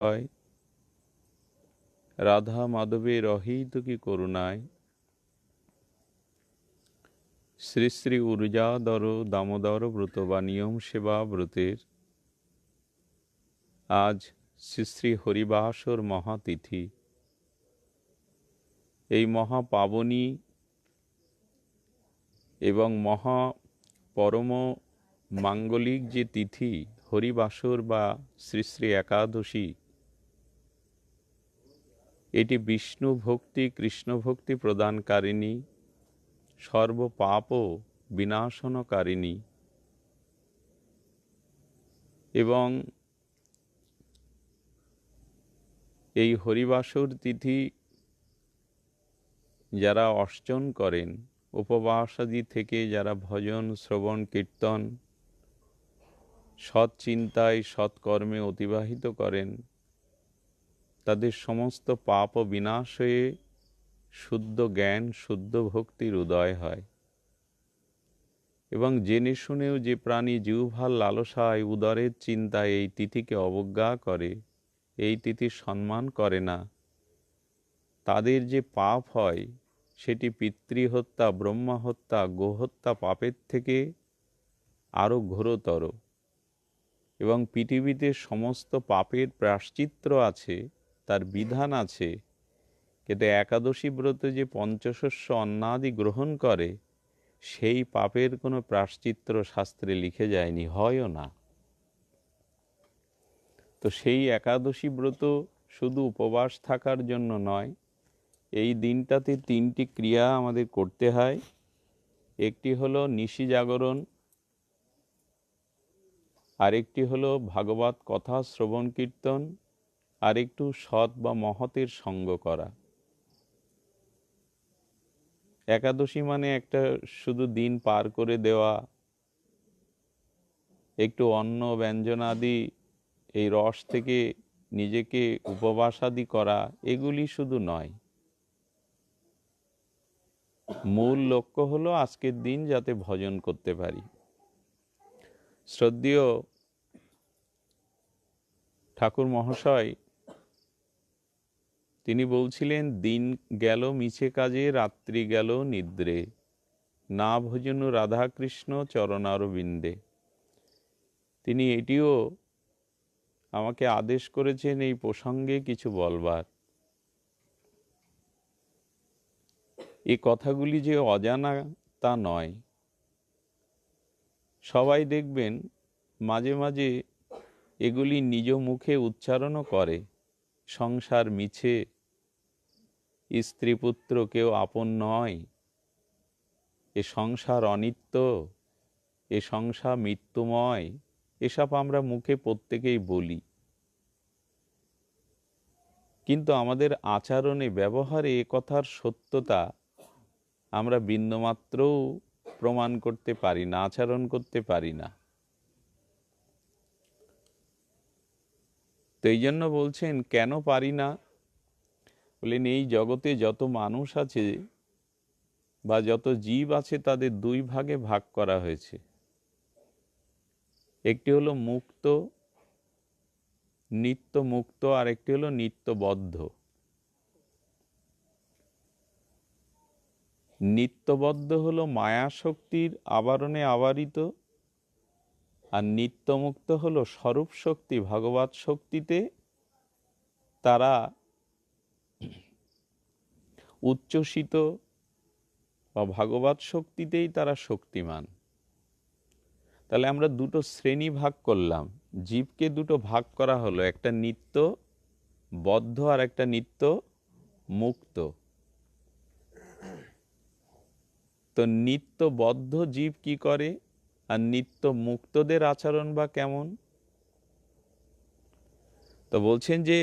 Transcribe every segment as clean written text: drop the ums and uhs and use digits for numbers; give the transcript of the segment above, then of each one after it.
হয় রাধা মাধবের অহৈতুকী করুণায় শ্রী শ্রী ঊর্জাধর দামোদর ব্রত বা নিয়ম সেবা ব্রতের আজ শ্রী শ্রী হরিবাসর মহাতিথি। এই মহাপাবনী এবং মহা পরম মাঙ্গলিক যে তিথি হরিবাসর বা শ্রী শ্রী একাদশী, এটি বিষ্ণু ভক্তি কৃষ্ণ ভক্তি প্রদানকারিণী, সর্বপাপ বিনাশনকারিণী এবং এই হরিবাসর তিথি যারা অর্চন করেন, উপবাসাদি থেকে যারা ভজন শ্রবণ কীর্তন সৎ চিন্তায় সৎকর্মে অতিবাহিত করেন, তাদের সমস্ত পাপ বিনাশ হয়ে শুদ্ধ জ্ঞান শুদ্ধ ভক্তির উদয় হয়। এবং জেনে শুনেও যে প্রাণী জিহ্বার লালসায় উদরের চিন্তায় এই তিথিকে অবজ্ঞা করে, এই তিথির সম্মান করে না, তাদের যে পাপ হয় সেটি পিতৃহত্যা ব্রহ্মহত্যা গোহত্যা পাপের থেকে আরও ঘোরতর। এবং পৃথিবীতে সমস্ত পাপের প্রায়শ্চিত্ত আছে, তার বিধান আছে, কিন্তু একাদশী ব্রতে যে পঞ্চশস্য অন্নাদি গ্রহণ করে সেই পাপের কোনো প্রায়শ্চিত্ত শাস্ত্রে লিখে যায়নি, হয়ও না। তো সেই একাদশী ব্রত শুধু উপবাস থাকার জন্য নয়, এই দিনটাতে তিনটি ক্রিয়া আমাদের করতে হয়। একটি হলো নিশি জাগরণ, আরেকটি হলো ভাগবত কথা শ্রবণ কীর্তন, আরেকটু সৎ বা মহতের সঙ্গ করা। একাদশী মানে একটা শুধু দিন পার করে দেওয়া, একটু অন্ন ব্যঞ্জনাদি এই রস থেকে নিজেকে উপবাসাদি করা, এগুলি শুধু নয়। মূল লক্ষ্য হলো আজকের দিন যাতে ভজন করতে পারি। শ্রদ্ধেয় ঠাকুর মহাশয় তিনি বলছিলেন, দিন গেল মিছে কাজে রাত্রি গেল নিদ্রে, না ভজনু রাধাকৃষ্ণ চরণারবিন্দে। তিনি এটিও আমাকে আদেশ করেছেন এই প্রসঙ্গে কিছু বলবার। এই কথাগুলি যে অজানা তা নয়। সবাই দেখবেন মাঝে মাঝে এগুলি নিজ মুখে উচ্চারণও করে। সংসার মিছে, স্ত্রী পুত্র কেউ আপন নয়, এ সংসার অনিত্য, এ সংসার মৃত্যুময়, এসব আমরা মুখে প্রত্যেকেই বলি, কিন্তু আমাদের আচরণে ব্যবহারে এ কথার সত্যতা আমরা বিন্দুমাত্রও প্রমাণ করতে পারি না, আচরণ করতে পারি না। তো এই জন্য বলছেন, কেন পারি না? বলেন, এই জগতে যত মানুষ আছে বা যত জীব আছে তাদের দুই ভাগে ভাগ করা হয়েছে। একটি হলো মুক্ত, নিত্য মুক্ত, আর একটি হলো নিত্যবদ্ধ। নিত্যবদ্ধ হলো মায়া শক্তির আবরণে আবরিত, আর নিত্যমুক্ত হলো স্বরূপ শক্তি ভগবৎ শক্তিতে তারা উচ্ছ্বসিত, বা ভগবৎ শক্তিতেই তারা শক্তিমান। তাহলে আমরা দুটো শ্রেণী ভাগ করলাম, জীবকে দুটো ভাগ করা হলো, একটা নিত্য বদ্ধ আর একটা নিত্য মুক্ত। তো নিত্যবদ্ধ জীব কি করে, আর নিত্য মুক্তদের আচরণ বা কেমন? তো বলছেন যে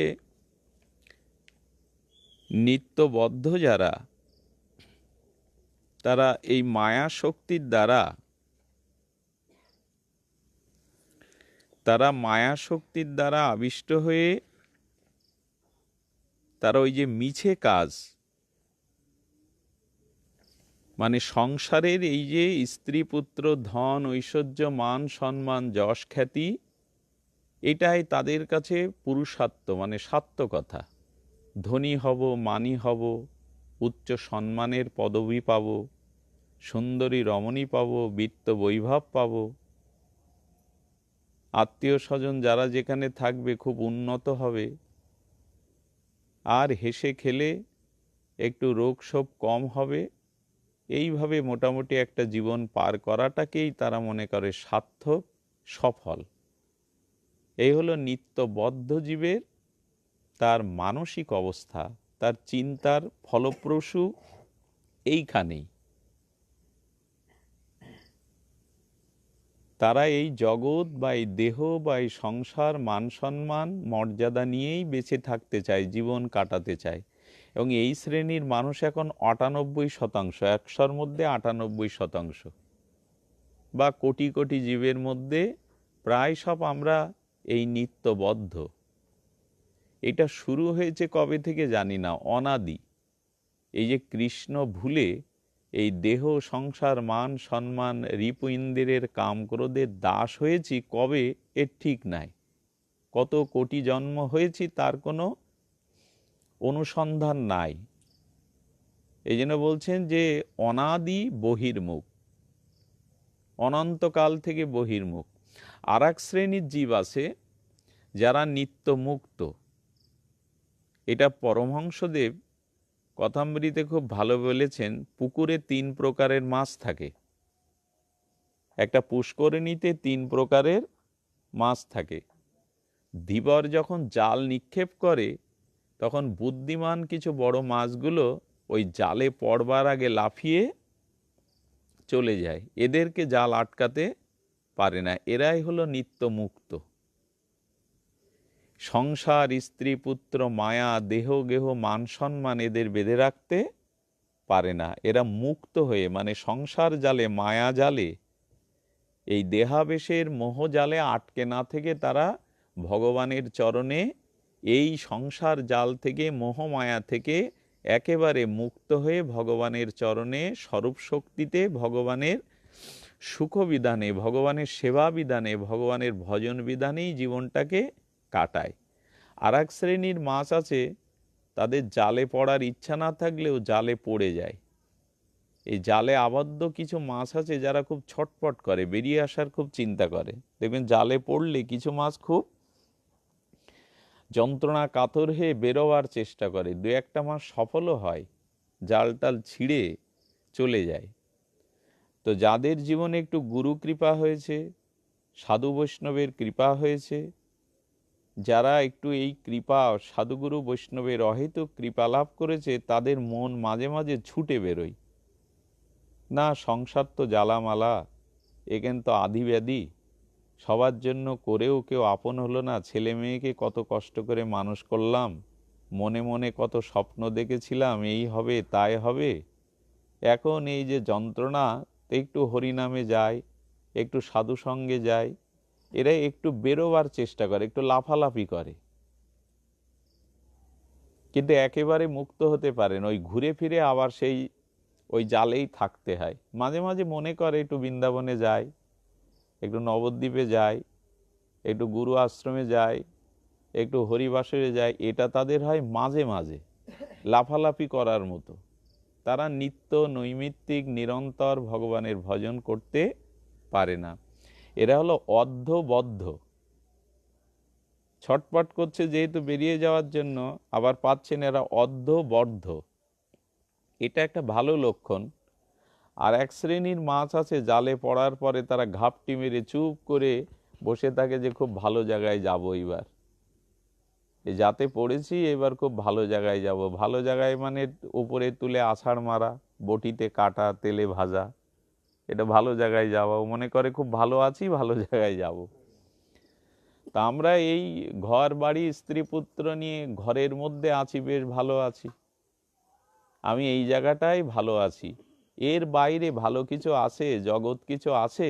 নিত্যবদ্ধ যারা, তারা এই মায়া শক্তির দ্বারা, আবিষ্ট হয়ে তারা ওই যে মিছে কাজ, মানে সংসারের এই যে স্ত্রী পুত্র ধন ঐশ্বর্য মান সম্মান যশ খ্যাতি, এটাই তাদের কাছে পুরুষার্থ, মানে সার্থকতা। ধনী হব, মানী হব, উচ্চ সম্মানের পদবি পাব, সুন্দরী রমণী পাব, বিত্ত বৈভব পাব, আত্মীয় স্বজন যারা যেখানে থাকবে খুব উন্নত হবে, আর হেসে খেলে একটু রোগ শোভ কম হবে, এইভাবে মোটামুটি একটা জীবন পার করাটাকেই তারা মনে করে সার্থক, সফল। এই হলো নিত্যবদ্ধ জীবের তার মানসিক অবস্থা, তার চিন্তার ফলপ্রসূ এইখানেই। তারা এই জগৎ বা এই দেহ বা এই সংসার মান সম্মান মর্যাদা নিয়েই বেঁচে থাকতে চায়, জীবন কাটাতে চায়। এবং এই শ্রেণীর মানুষ এখন 98%, 100-র মধ্যে 98%, বা কোটি কোটি জীবের মধ্যে প্রায় সব আমরা এই নিত্যবদ্ধ। এটা শুরু হয়েছে কবে থেকে জানি না, অনাদি। এই যে কৃষ্ণ ভুলে এই দেহ সংসার মান সম্মান রিপু ইন্দ্রিয়ের কাম ক্রোধের দাস হয়েছি, কবে এর ঠিক নাই। কত কোটি জন্ম হয়েছি তার কোনো অনুসন্ধান নাই। এই জন্য বলছেন যে অনাদি বহির্মুখ, অনন্তকাল থেকে বহির্মুখ। আর এক শ্রেণীর জীব আছে যারা নিত্য মুক্ত। এটা পরমহংসদেব কথামৃতে খুব ভালো বলেছেন। পুকুরে 3 প্রকারের মাছ থাকে, একটা পুষ্করিণীতে 3 প্রকারের মাছ থাকে। ধীবর যখন জাল নিক্ষেপ করে তখন বুদ্ধিমান কিছু বড় মাছগুলো ওই জালে পড়বার আগে লাফিয়ে চলে যায়, এদেরকে জাল আটকাতে পারে না। এরাই হলো নিত্য মুক্ত। সংসার, স্ত্রী, পুত্র, মায়া, দেহ গেহ, মান সম্মান এদের বেঁধে রাখতে পারে না। এরা মুক্ত হয়ে, মানে সংসার জালে, মায়া জালে, এই দেহাবেশের মোহ জালে আটকে না থেকে তারা ভগবানের চরণে, এই সংসার জাল থেকে, মোহ মায়া থেকে একেবারে মুক্ত হয়ে ভগবানের চরণে স্বরূপ শক্তিতে, ভগবানের সুখ বিধানে, ভগবানের সেবা বিধানে, ভগবানের ভজন বিধানেই জীবনটাকে কাটায়। আর এক শ্রেণীর মাছ আছে, তাদের জালে পড়ার ইচ্ছা না থাকলেও জালে পড়ে যায়। এই জালে আবদ্ধ কিছু মাছ আছে যারা খুব ছটপট করে, বেরিয়ে আসার খুব চিন্তা করে। দেখবেন জালে পড়লে কিছু মাছ খুব যন্ত্রণা কাতর হয়ে বেরোবার চেষ্টা করে, 2-1টা মাছ সফলও হয়, জাল টাল ছিঁড়ে চলে যায়। তো যাদের জীবনে একটু গুরু কৃপা হয়েছে, সাধু বৈষ্ণবের কৃপা হয়েছে, যারা একটু এই কৃপা, সাধুগুরু বৈষ্ণবের অহেতুক কৃপা লাভ করেছে, তাদের মন মাঝে মাঝে ছুটে বেরোয়, না সংসার তো জ্বালামালা, এখানে তো আধি ব্যাধি, সবার জন্য করেও কেউ আপন হলো না, ছেলে মেয়েকে কত কষ্ট করে মানুষ করলাম, মনে মনে কত স্বপ্ন দেখেছিলাম এই হবে তাই হবে, এখন এই যে যন্ত্রণা, একটু হরিনামে যায়, একটু সাধু সঙ্গে যায়, এরা একটু বেরোবার চেষ্টা করে, একটু লাফালাফি করে, কিন্তু একেবারে মুক্ত হতে পারেন। ওই ঘুরে ফিরে আবার সেই ওই জালেই থাকতে হয়। মাঝে মাঝে মনে করে একটু বৃন্দাবনে যায়, একটু নবদ্বীপে যায়, একটু গুরু আশ্রমে যায়, একটু হরিবাসরে যায়, এটা তাদের হয় মাঝে মাঝে লাফালাফি করার মতো। তারা নিত্য নৈমিত্তিক নিরন্তর ভগবানের ভজন করতে পারে না। এরা হলো অর্ধবদ্ধ, ছটপট করছে যেহেতু বেরিয়ে যাওয়ার জন্য, আবার পাচ্ছেন, এরা অর্ধবদ্ধ। এটা একটা ভালো লক্ষণ। আর এক শ্রেণীর মাছ আছে, জালে পড়ার পরে তারা ঘাপটি মেরে চুপ করে বসে থাকে যে খুব ভালো জায়গায় যাব, এবার এই যাতে পড়েছি, এবার খুব ভালো জায়গায় যাব। ভালো জায়গায় মানে উপরে তুলে আছাড় মারা, বটিতে কাটা, তেলে ভাজা, এটা ভালো জায়গায় যাওয়া। মনে করে খুব ভালো আছি, ভালো জায়গায় যাব। তা আমরা এই ঘর বাড়ি স্ত্রী পুত্র নিয়ে ঘরের মধ্যে আছি, বেশ ভালো আছি, আমি এই জায়গাটায় ভালো আছি, এর বাইরে ভালো কিছু আছে, জগৎ কিছু আছে,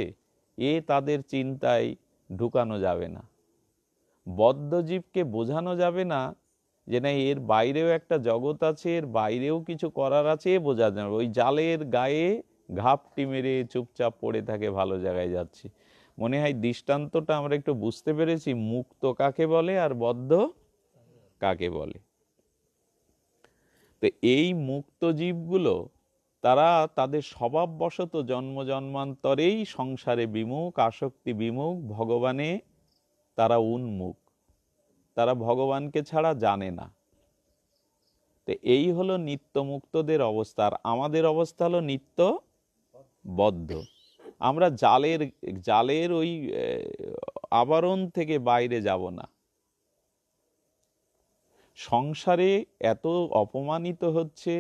এ তাদের চিন্তায় ঢুকানো যাবে না। বদ্ধজীবকে বোঝানো যাবে না যে না, এর বাইরেও একটা জগৎ আছে, এর বাইরেও কিছু করার আছে, এ বোঝা যাবে। ওই জালের গায়ে ঘাপটি মেরে চুপচাপ পড়ে থাকে, ভালো জায়গায় যাচ্ছে। মনে হয় দৃষ্টান্তটা আমরা একটু বুঝতে পেরেছি, মুক্ত কাকে বলে আর বদ্ধ কাকে বলে। তো এই মুক্ত জীবগুলো তারা তাদের স্বভাববশত জন্ম জন্মান্তরেই সংসারে বিমুখ, আসক্তি বিমুখ, ভগবানে তারা উন্মুখ, তারা ভগবানকে ছাড়া জানে না। তো এই হলো নিত্য মুক্তদের অবস্থা। আর আমাদের অবস্থা হলো নিত্য বদ্ধ। আমরা জালের ওই আবরণ থেকে বাইরে যাব না। সংসারে এত অপমানিত হচ্ছে,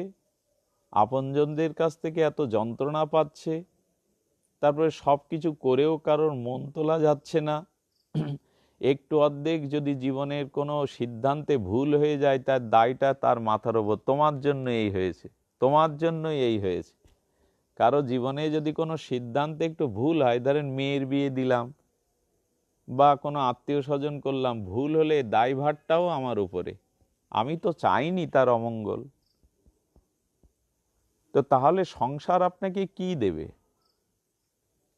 আপনজনদের কাছ থেকে এত যন্ত্রণা পাচ্ছে, তারপরে সব কিছু করেও কারোর মন তোলা যাচ্ছে না। একটু অর্ধেক যদি জীবনের কোনো সিদ্ধান্তে ভুল হয়ে যায়, তার দায়টা তার মাথার ওপর, তোমার জন্য এই হয়েছে, তোমার জন্যই এই হয়েছে। কারো জীবনে যদি কোনো সিদ্ধান্তে একটু ভুল হয়, ধরেন মেয়ের বিয়ে দিলাম বা কোনো আত্মীয় স্বজন করলাম, ভুল হলে দায়ভারটাও আমার উপরে, আমি তো চাইনি তার অমঙ্গল। তো তাহলে সংসার আপনাকে কি দেবে?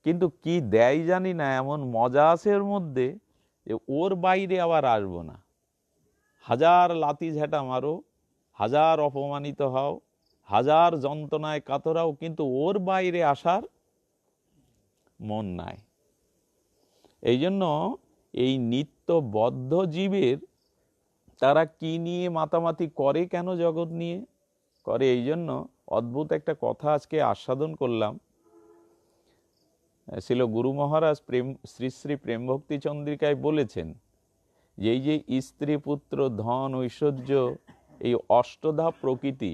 কিন্তু কি দেয় জানি না, এমন মজা আছে ওর মধ্যে যে ওর বাইরে আবার আসবো না। হাজার লাথি ঝাঁটা মারো, হাজার অপমানিত হও, হাজার যন্ত্রণায় কাতরাও, কিন্তু ওর বাইরে আসার মন নাই। এই জন্য এই নিত্যবদ্ধ জীবের তারা কি নিয়ে মাতামাতি করে, কেন জগৎ নিয়ে করে, এই জন্য অদ্ভুত একটা কথা আজকে আস্বাদন করলাম। ছিল গুরু মহারাজ শ্রী শ্রী প্রেম ভক্তি চন্দ্রিকায় বলেছেন যে এই যে স্ত্রী, পুত্র, ধন, ঐশ্বর্য, এই অষ্টধা প্রকৃতি,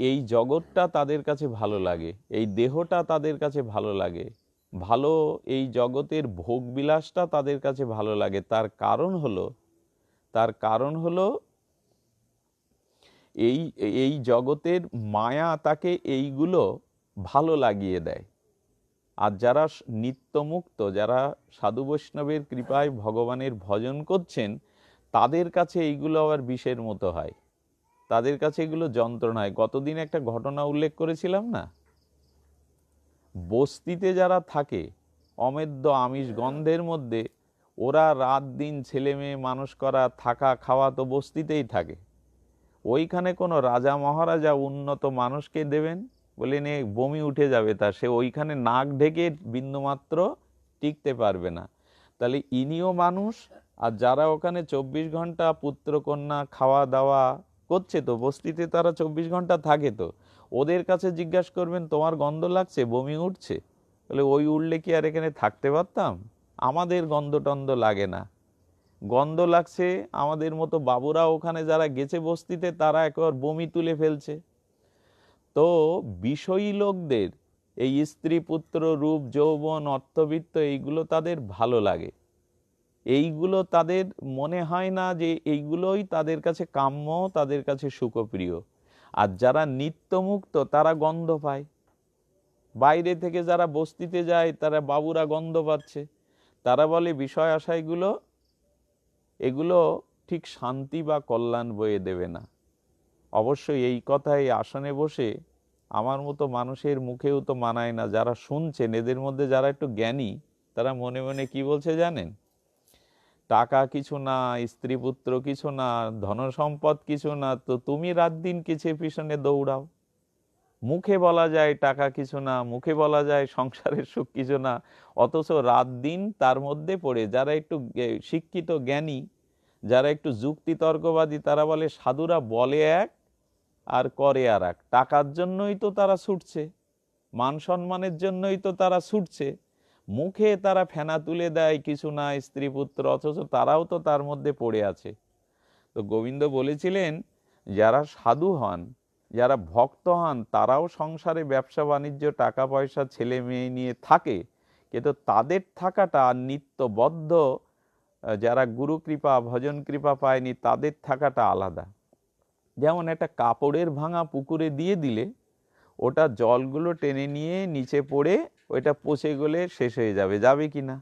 এই জগৎটা তাদের কাছে ভালো লাগে, এই দেহটা তাদের কাছে ভালো লাগে, ভালো এই জগতের ভোগবিলাসটা তাদের কাছে ভালো লাগে। তার কারণ হলো এই জগতের মায়া তাকে এইগুলো ভালো লাগিয়ে দেয়। আর যারা নিত্যমুক্ত, যারা সাধু বৈষ্ণবের কৃপায় ভগবানের ভজন করছেন, তাদের কাছে এইগুলো আবার বিষের মতো হয়, তাদের কাছে এগুলো যন্ত্রণা হয়। গতদিন একটা ঘটনা উল্লেখ করেছিলাম না, বস্তিতে যারা থাকে অমেদ্য আমিষ গন্ধের মধ্যে, ওরা রাত দিন ছেলে মেয়ে মানুষ করা, থাকা খাওয়া তো বস্তিতেই থাকে। ওইখানে কোনো রাজা মহারাজা উন্নত মানুষকে দেবেন, বলে নিয়ে বমি উঠে যাবে, তা সে ওইখানে নাক ঢেকে বিন্দুমাত্র টিকতে পারবে না। তাহলে ইনিও মানুষ, আর যারা ওখানে 24 ঘন্টা পুত্রকন্যা খাওয়া দাওয়া করছে, তো বস্তিতে তারা 24 ঘন্টা থাকে, তো ওদের কাছে জিজ্ঞাসা করবেন তোমার গন্ধ লাগছে, বমি উঠছে, বলে ওই উঠলে কি আর এখানে থাকতে পারতাম? আমাদের গন্ধ টন্ধ লাগে না। গন্ধ লাগছে, আমাদের মতো বাবুরা ওখানে যারা গেছে বস্তিতে, তারা একবার বমি তুলে ফেলছে। তো বিষয়ী লোকদের এই স্ত্রী, পুত্র, রূপ, যৌবন, অর্থবিত্ত, এইগুলো তাদের ভালো লাগে, এইগুলো তাদের মনে হয় না যে এইগুলোই তাদের কাছে কাম্য, তাদের কাছে সুখপ্রিয়। আর যারা নিত্যমুক্ত তারা গন্ধ পায়, বাইরে থেকে যারা বস্তিতে যায় তারা বাবুরা গন্ধ পাচ্ছে, তারা বলে বিষয় আশাইগুলো এগুলো ঠিক শান্তি বা কল্যাণ বয়ে দেবে না। অবশ্যই এই কথা এই আসনে বসে আমার মতো মানুষের মুখেও তো মানায় না। যারা শুনছেন এদের মধ্যে যারা একটু জ্ঞানী, তারা মনে মনে কি বলছে জানেন? টাকা কিছু না, স্ত্রী পুত্র কিছু না, ধনসম্পদ কিছু না, তো তুমি রাত দিন কিসের পিছনে দৌড়াও? মুখে বলা যায় টাকা কিছু না, মুখে বলা যায় সংসারের সুখ কিছু না, অথচ রাত দিন তার মধ্যে পড়ে। যারা একটু শিক্ষিত জ্ঞানী, যারা একটু যুক্তি তর্কবাদী, তারা বলে সাধুরা বলে এক আর করে আর এক। টাকার জন্যই তো তারা ছুটছে, মান সম্মানের জন্যই তো তারা ছুটছে, মুখে তারা ফেনা তুলে দেয় কিছু না, স্ত্রী পুত্র, অথচ তারাও তো তার মধ্যে পড়ে আছে। তো গোবিন্দ বলেছিলেন যারা সাধু হন, যারা ভক্ত হন, তারাও সংসারে ব্যবসা বাণিজ্য, টাকা পয়সা, ছেলে মেয়ে নিয়ে থাকে, কিন্তু তাদের থাকাটা নিত্যবদ্ধ, যারা গুরু কৃপা ভজন কৃপা পায়নি, তাদের থাকাটা আলাদা। যেমন একটা কাপড়ের ভাঙা পুকুরে দিয়ে দিলে ওটা জলগুলো টেনে নিয়ে নিচে পড়ে ওইটা পচে গলে শেষ হয়ে যাবে, যাবে কি না?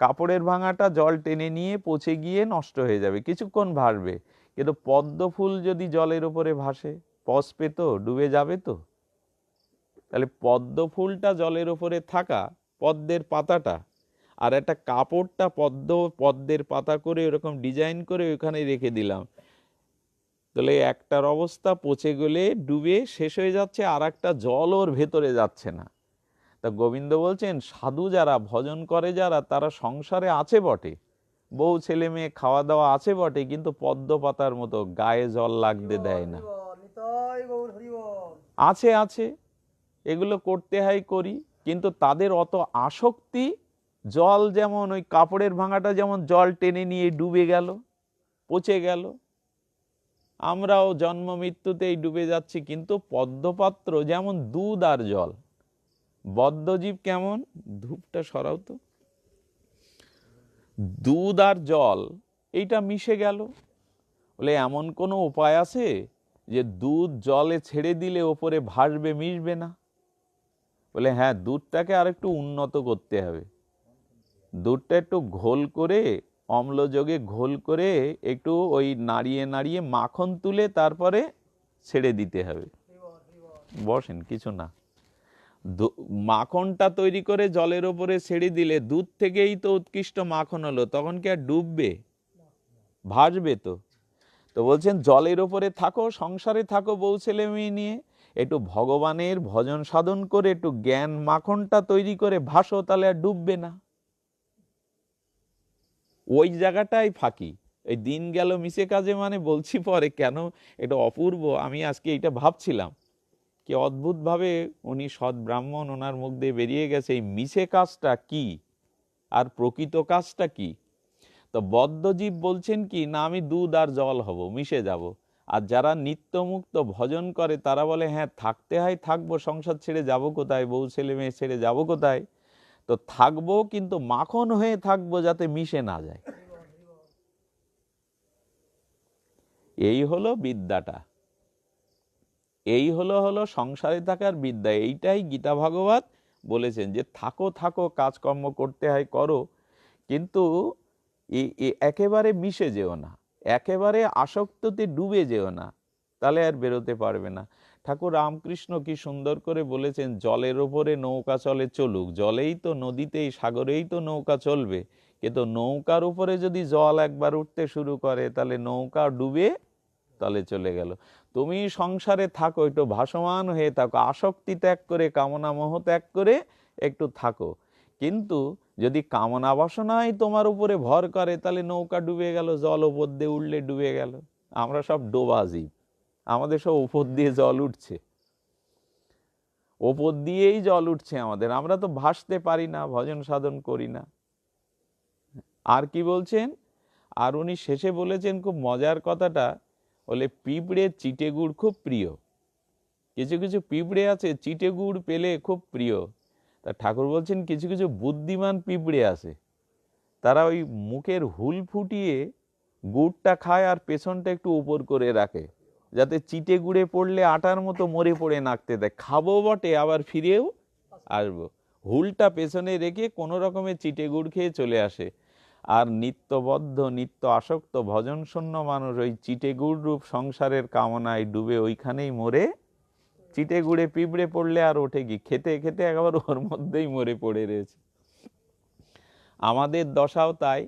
কাপড়ের ভাঙাটা জল টেনে নিয়ে পচে গিয়ে নষ্ট হয়ে যাবে, কিছুক্ষণ ভাসবে। কিন্তু পদ্ম ফুল যদি জলের উপরে ভাসে, পচবে তো, ডুবে যাবে তো। তাহলে পদ্ম ফুলটা জলের উপরে থাকা পদ্মের পাতাটা, আর একটা কাপড়টা পদ্মের পাতা করে এরকম ডিজাইন করে ওখানে রেখে দিলাম, তাহলে একটার অবস্থা পচে গেলে ডুবে শেষ হয়ে যাচ্ছে, আর একটা জল ওর ভেতরে যাচ্ছে না। তা গোবিন্দ বলছেন সাধু যারা, ভজন করে যারা, তারা সংসারে আছে বটে, বউ ছেলে মেয়ে খাওয়া দাওয়া আছে বটে, কিন্তু পদ্ম পাতার মতো গায়ে জল লাগতে দেয় না। আছে আছে, এগুলো করতে হয় করি, কিন্তু তাদের অত আসক্তি, জল যেমন ওই কাপড়ের ভাঙাটা যেমন জল টেনে নিয়ে ডুবে গেল, পচে গেল, আমরাও জন্ম মৃত্যুতেই ডুবে যাচ্ছি। কিন্তু পদ্মপাত্র যেমন দুধ আর জল, বদ্ধজীব কেমন, ধূপটা সরাও তো, দুধ আর জল এইটা মিশে গেল। বলে এমন কোনো উপায় আছে যে দুধ জলে ছেড়ে দিলে ওপরে ভাসবে, মিশবে না? বলে হ্যাঁ, দুধটাকে আর একটু উন্নত করতে হবে, দুধটা একটু ঘোল করে, অম্লযোগে ঘোল করে একটু ওই নাড়িয়ে নাড়িয়ে মাখন তুলে তারপরে ছেড়ে দিতে হবে। বসেন, কিছু না, মাখনটা তৈরি করে জলের ওপরে ছেড়ে দিলে দুধ থেকেই তো উৎকৃষ্ট মাখন হলো, তখন কি আর ডুববে? ভাসবে তো। তো বলছেন জলের ওপরে থাকো, সংসারে থাকো বউ ছেলে মেয়ে নিয়ে, একটু ভগবানের ভজন সাধন করে একটু জ্ঞান মাখনটা তৈরি করে ভাসো, তাহলে আর ডুববে না। ওই জায়গাটাই ফাঁকি। এই দিন গেল মিশে কাজে, মানে বলছি পরে কেন এটা অপূর্ব। আমি আজকে এটা ভাবছিলাম কি অদ্ভুতভাবে উনি সৎ ব্রাহ্মণ, ওনার মুখ দিয়ে বেরিয়ে গেছে এই মিশে কাজটা কি আর প্রকৃত কাজটা কি। তো বদ্ধজীব বলছেন কি না, আমি দুধ আর জল হব, মিশে যাব। আর যারা নিত্যমুক্ত ভজন করে তারা বলে হ্যাঁ থাকতে হয় থাকবো, সংসার ছেড়ে যাব কোথায়, বউ ছেলে মেয়ে ছেড়ে যাব কোথায়, তো থাকবো কিন্তু মাখন হয়ে থাকবো যাতে মিশে না যায়। এই হলো বিদ্যাটা, এই হলো সংসারে থাকার বিদ্যা। এইটাই গীতা ভাগবত বলেছেন যে থাকো থাকো, কাজকর্ম করতে হয় করো, কিন্তু একেবারে মিশে যেও না, একেবারে আসক্ততে ডুবে যেও না, তাহলে আর বেরোতে পারবে না। ঠাকুর রামকৃষ্ণ কি সুন্দর করে বলেছেন, জলের ওপরে নৌকা চলে চলুক, জলেই তো, নদীতেই, সাগরেই তো নৌকা চলবে, কিন্তু নৌকার উপরে যদি জল একবার উঠতে শুরু করে তাহলে নৌকা ডুবে তলে চলে গেল। তুমি সংসারে থাকো, একটু ভাসমান হয়ে থাকো, আসক্তি ত্যাগ করে, কামনা মোহ ত্যাগ করে একটু থাকো, কিন্তু যদি কামনা বাসনাই তোমার উপরে ভর করে তাহলে নৌকা ডুবে গেল, জল ওপর দিয়ে উঠলে ডুবে গেল। আমরা সব ডোবাজি, আমাদের সব উপর দিয়ে জল উঠছে, ওপর দিয়েই জল উঠছে আমাদের, আমরা তো ভাসতে পারি না, ভজন সাধন করি না। আর কি বলছেন, আর উনি শেষে বলেছেন খুব মজার কথাটা, বলে পিঁপড়ে চিটে গুড় খুব প্রিয়, কিছু কিছু পিঁপড়ে আছে চিটে গুড় পেলে খুব প্রিয়। তা ঠাকুর বলছেন কিছু কিছু বুদ্ধিমান পিঁপড়ে আছে, তারা ওই মুখের হুল ফুটিয়ে গুড়টা খায় আর পেছনটা একটু উপর করে রাখে, যাতে চিটে গুড়ে পড়লে আটার মতো মরে পড়ে নাকতে দেয়, খাবো বটে আবার ফিরেও আসবো, হুলটা পেছনে রেখে কোনো রকমের চিটে গুড় খেয়ে চলে আসে। আর নিত্যবদ্ধ নিত্য আসক্ত ভজন শূন্য মানুষ ওই চিটে গুড় রূপ সংসারের কামনায় ডুবে ওইখানেই মরে, চিটে গুড়ে পিঁপড়ে পড়লে আর ওঠে কি, খেতে খেতে একবার ওর মধ্যেই মরে পড়ে রয়েছে। আমাদের দশাও তাই।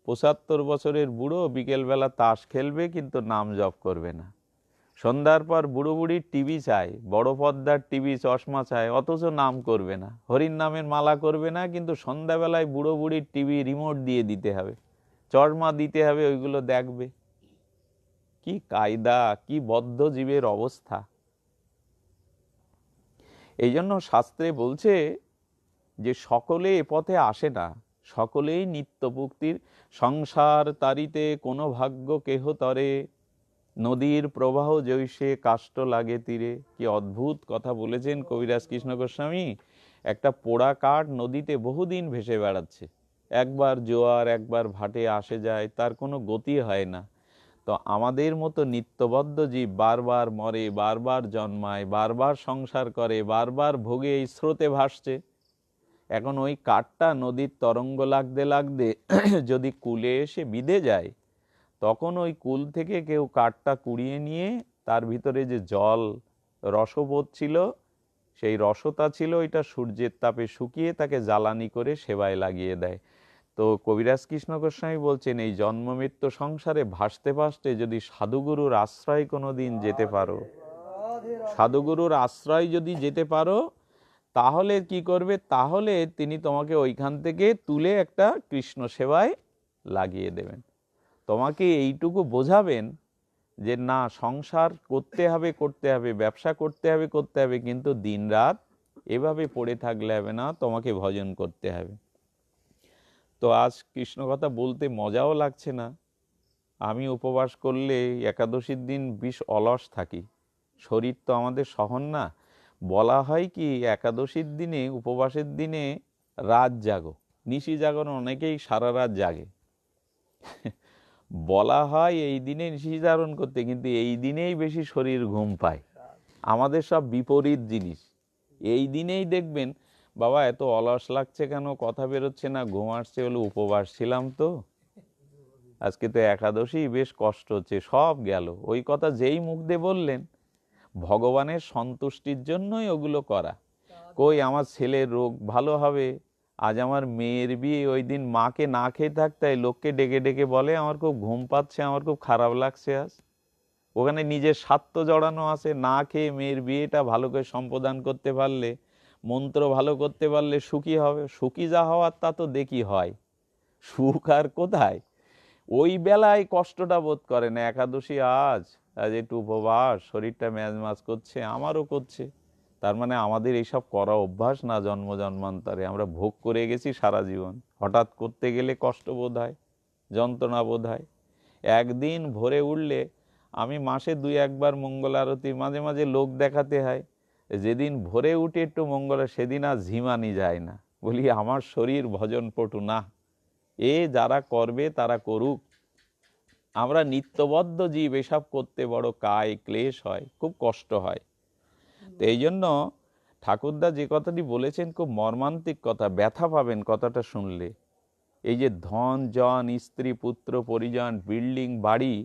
৭৫ বছরের বুড়ো বিকেলবেলা তাস খেলবে কিন্তু নাম জপ করবে না, সন্ধ্যার পর বুড়ো বুড়ির টিভি চাই, বড় পর্দার টিভি, চশমা চাই, অথচ নাম করবে না, হরির নামের মালা করবে না, কিন্তু সন্ধ্যাবেলায় বুড়ো বুড়ির টিভি রিমোট দিয়ে দিতে হবে, চশমা দিতে হবে, ওইগুলো দেখবে। কি কায়দা, কি বদ্ধ জীবের অবস্থা। এই জন্য শাস্ত্রে বলছে যে সকলে এ পথে আসে না, সকলেই নিত্যমুক্তির সংসার তারিতে কোনো ভাগ্য কেহ তরে, নদীর প্রবাহ জৈসে কাষ্ট লাগে তীরে। কি অদ্ভুত কথা বলেছেন কবিরাজ কৃষ্ণ গোস্বামী। একটা পোড়া কাঠ নদীতে বহুদিন ভেসে বেড়াচ্ছে, একবার জোয়ার একবার ভাটে আসে যায়, তার কোনো গতি হয় না। তো আমাদের মতো নিত্যবদ্ধ জীব বারবার মরে, বারবার জন্মায়, বারবার সংসার করে, বারবার ভোগে, এই স্রোতে ভাসছে। এখন ওই কাঠটা নদীর তরঙ্গ লাগতে লাগতে যদি কূলে এসে বিঁধে যায়, তখন ওই কূল থেকে কেউ কাঠটা কুড়িয়ে নিয়ে তার ভিতরে যে জল রসবোধ ছিল সেই রসতা ছিল, ওইটা সূর্যের তাপে শুকিয়ে তাকে জ্বালানি করে সেবায় লাগিয়ে দেয়। তো কবিরাজ কৃষ্ণ গোস্বামী বলছেন, এই জন্ম মৃত্যু সংসারে ভাসতে ভাসতে যদি সাধুগুরুর আশ্রয় কোনো দিন যেতে পারো, সাধুগুরুর আশ্রয় যদি যেতে পারো, তাহলে কি করবে, তাহলে তিনি তোমাকে ওইখান থেকে তুলে একটা কৃষ্ণ সেবায় লাগিয়ে দেবেন। তোমাকে এইটুকু বোঝাবেন যে না, সংসার করতে হবে করতে হবে, ব্যবসা করতে হবে করতে হবে, কিন্তু দিনরাত এভাবে পড়ে থাকলে হবে না, তোমাকে ভজন করতে হবে। তো আজ কৃষ্ণ কথা বলতে মজাও লাগছে না। আমি উপবাস করলে একাদশীর দিন বেশ অলস থাকি, শরীর তো আমাদের সহন না। বলা হয় কি, একাদশীর দিনে, উপবাসের দিনে রাত জাগো, নিশি জাগরণ, অনেকেই সারা রাত জাগে। বলা হয় এই দিনে নিশি জাগরণ করতে, কিন্তু এই দিনেই বেশি শরীর ঘুম পায়। আমাদের সব বিপরীত জিনিস। এই দিনেই দেখবেন, বাবা এত অলস লাগছে কেন, কথা বেরোচ্ছে না, ঘুম আসছে, বলে উপবাস ছিলাম তো, আজকে তো একাদশী, বেশ কষ্ট হচ্ছে, সব গেল। ওই কথা যেই মুখ দিয়ে বললেন, ভগবানের সন্তুষ্টির জন্যই ওগুলো করা। কই আমার ছেলের রোগ ভালো হবে, আজ আমার মেয়ের বিয়ে, ওই দিন মাকে না খেয়ে থাকতে হয়, লোককে ডেকে ডেকে বলে আমার খুব ঘুম পাচ্ছে, আমার খুব খারাপ লাগছে আজ। ওখানে নিজের স্বার্থ জড়ানো আছে। না খেয়ে মেয়ের বিয়েটা ভালো করে সম্পাদন করতে পারলে, মন্ত্র ভালো করতে পারলে সুখী হবে। সুখী যা হওয়ার তা তো দেখি হয়, সুখ আর কোথায়। ওই বেলায় কষ্টটা বোধ করে না। একাদশী আজ আজ একটু উপবাস, শরীরটা ম্যাজমাজ করছে, আমারও করছে, তার মানে আমাদের এইসব করা অভ্যাস না, জন্ম জন্মান্তরে আমরা ভোগ করে গেছি সারা জীবন। হঠাৎ করতে গেলে কষ্ট বোধ হয়, যন্ত্রণা বোধ হয়। একদিন ভোরে উঠলে, আমি মাসে 2-1বার মঙ্গল আরতি, মাঝে মাঝে লোক দেখাতে হয়, যেদিন ভোরে উঠে একটু মঙ্গল, সেদিন আর ঝিমানি যায় না। বলি আমার শরীর ভজন পটু না, এ যারা করবে তারা করুক, আমরা নিত্যবদ্ধ জীব, এসব করতে বড় কায় ক্লেশ হয়, খুব কষ্ট হয়। তো এই জন্য ঠাকুরদা যে কথাটি বলেছেন খুব মর্মান্তিক কথা, ব্যথা পাবেন কথাটা শুনলে। এই যে ধন জন, স্ত্রী পুত্র পরিজন, বিল্ডিং বাড়ি,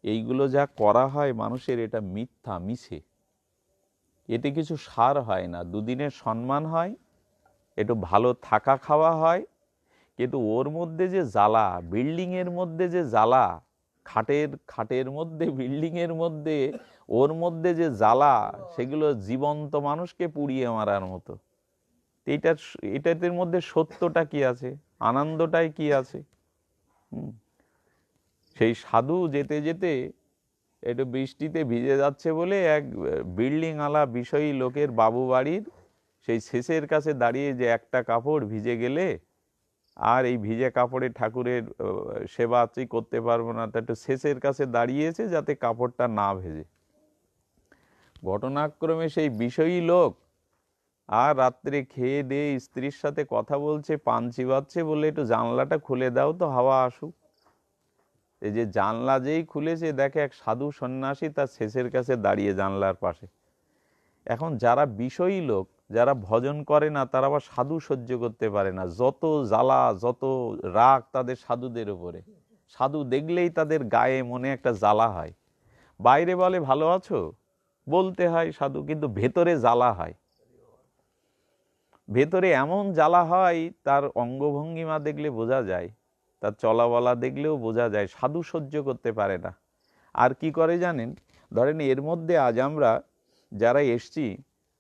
এইগুলো যা করা হয় মানুষের, এটা মিথ্যা, মিছে। এতে কিছু সার হয় না। দুদিনের সম্মান হয়, একটু ভালো থাকা খাওয়া হয়, কিন্তু ওর মধ্যে যে জ্বালা, বিল্ডিংয়ের মধ্যে যে জ্বালা, খাটের মধ্যে, বিল্ডিংয়ের মধ্যে, ওর মধ্যে যে জ্বালা, সেগুলো জীবন্ত মানুষকে পুড়িয়ে মারার মতো। এটার মধ্যে সত্যটা কি আছে, আনন্দটাই কি আছে? সেই সাধু যেতে যেতে একটু বৃষ্টিতে ভিজে যাচ্ছে বলে, এক বিল্ডিং আলা বিষয়ী লোকের বাবু বাড়ির সেই শেষের কাছে দাঁড়িয়ে, যে একটা কাপড় ভিজে গেলে আর এই ভিজে কাপড়ে ঠাকুরের সেবা করতে পারবো না, তা একটু শেষের কাছে দাঁড়িয়েছে যাতে কাপড়টা না ভেজে। ঘটনাক্রমে সেই বিষয়ী লোক আর রাত্রে খেয়ে দিয়ে স্ত্রীর সাথে কথা বলছে, পান চিবাচ্ছে, বলে একটু জানলাটা খুলে দাও তো, হাওয়া আসুক। এই যে জানলা যেই খুলেছে, দেখে এক সাধু সন্ন্যাসী তার শেষের কাছে দাঁড়িয়ে জানলার পাশে। এখন যারা বিষয়ী লোক, যারা ভজন করে না, তারা আবার সাধু সহ্য করতে পারে না। যত জ্বালা, যত রাগ তাদের সাধুদের উপরে, সাধু দেখলেই তাদের গায়ে মনে একটা জ্বালা হয়। বাইরে বলে ভালো আছো, বলতে হয় সাধু, কিন্তু ভেতরে জ্বালা হয়। ভেতরে এমন জ্বালা হয়, তার অঙ্গভঙ্গিমা দেখলে বোঝা যায়, তার চলা বলা দেখলেও বোঝা যায়, সাধু সহ্য করতে পারে না। আর কি করে জানেন, ধরেন এর মধ্যে আজ আমরা যারা এসছি,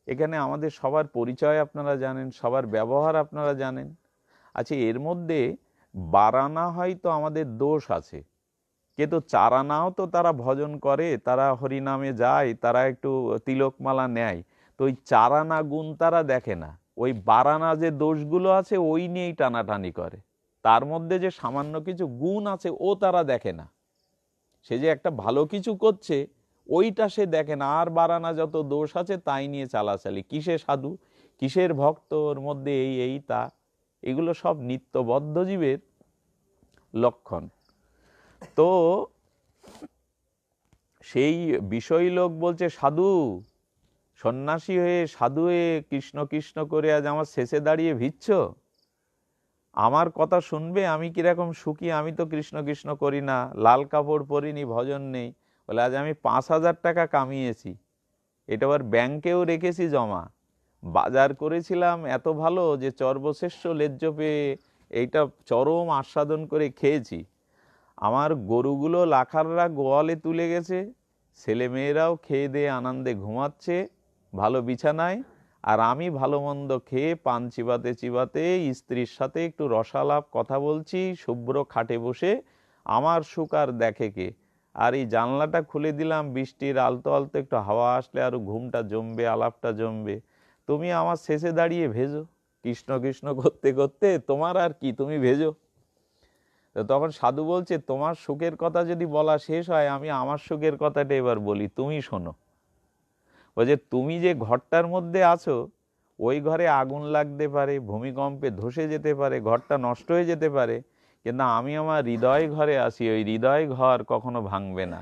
এখানে আমাদের সবার পরিচয় আপনারা জানেন, সবার ব্যবহার আপনারা জানেন। আচ্ছা, এর মধ্যে বারানা হয়তো আমাদের দোষ আছে, কিন্তু চারানাও তো তারা ভজন করে, তারা হরিনামে যায়, তারা একটু তিলকমালা নেয়, তো ওই চারানা গুণ তারা দেখে না, ওই বারানা যে দোষগুলো আছে ওই নিয়েই টানাটানি করে। তার মধ্যে যে সামান্য কিছু গুণ আছে ও তারা দেখে না। সে যে একটা ভালো কিছু করছে ওইটা সে দেখে না, আর বারানা যত দোষ আছে তাই নিয়ে চালাচালি। কিসে সাধু, কিসের ভক্ত, ওর মধ্যে এই তা, এগুলো সব নিত্যবদ্ধ জীবের লক্ষণ। তো সেই বিষয়ী লোক বলছে, সাধু সন্ন্যাসী হয়ে, সাধু হয়ে কৃষ্ণ কৃষ্ণ করে আজ আমার শেষে দাঁড়িয়ে ভিজছ, আমার কথা শুনবে, আমি কিরকম সুখী, আমি তো কৃষ্ণ কৃষ্ণ করি না, লাল কাপড় পরিনি, ভজন নেই। বলে আজ আমি 5,000 টাকা কামিয়েছি, এটা আবার ব্যাংকেও রেখেছি জমা, বাজার করেছিলাম এত ভালো যে চর্বশেষ্য লেজ্জ পেয়ে এইটা চরম আস্বাদন করে খেয়েছি। আমার গরুগুলো লাখাররা গোয়ালে তুলে গেছে, ছেলেমেয়েরাও খেয়ে দিয়ে আনন্দে ঘুমাচ্ছে ভালো বিছানায়, আর আমি ভালো মন্দ খেয়ে পান চিবাতে চিবাতে স্ত্রীর সাথে একটু রসালাপ কথা বলছি শুভ্র খাটে বসে। আমার সুখ আর দেখে কে? আর এই জানলাটা খুলে দিলাম, বৃষ্টির আলতো আলতো একটু হাওয়া আসলে আরো ঘুমটা জমবে, আলাপটা জমবে। তুমি আমার শেষে দাঁড়িয়ে ভেজো, কৃষ্ণ কৃষ্ণ করতে করতে তোমার আর কি, তুমি ভেজো। তো তখন সাধু বলছে, তোমার সুখের কথা যদি বলা শেষ হয়, আমি আমার সুখের কথাটা এবার বলি, তুমি শোনো। বলছে, তুমি যে ঘরটার মধ্যে আছো, ওই ঘরে আগুন লাগতে পারে, ভূমিকম্পে ধসে যেতে পারে, ঘরটা নষ্ট হয়ে যেতে পারে, কিন্তু আমি আমার হৃদয় ঘরে আছি, ওই হৃদয় ঘর কখনো ভাঙবে না।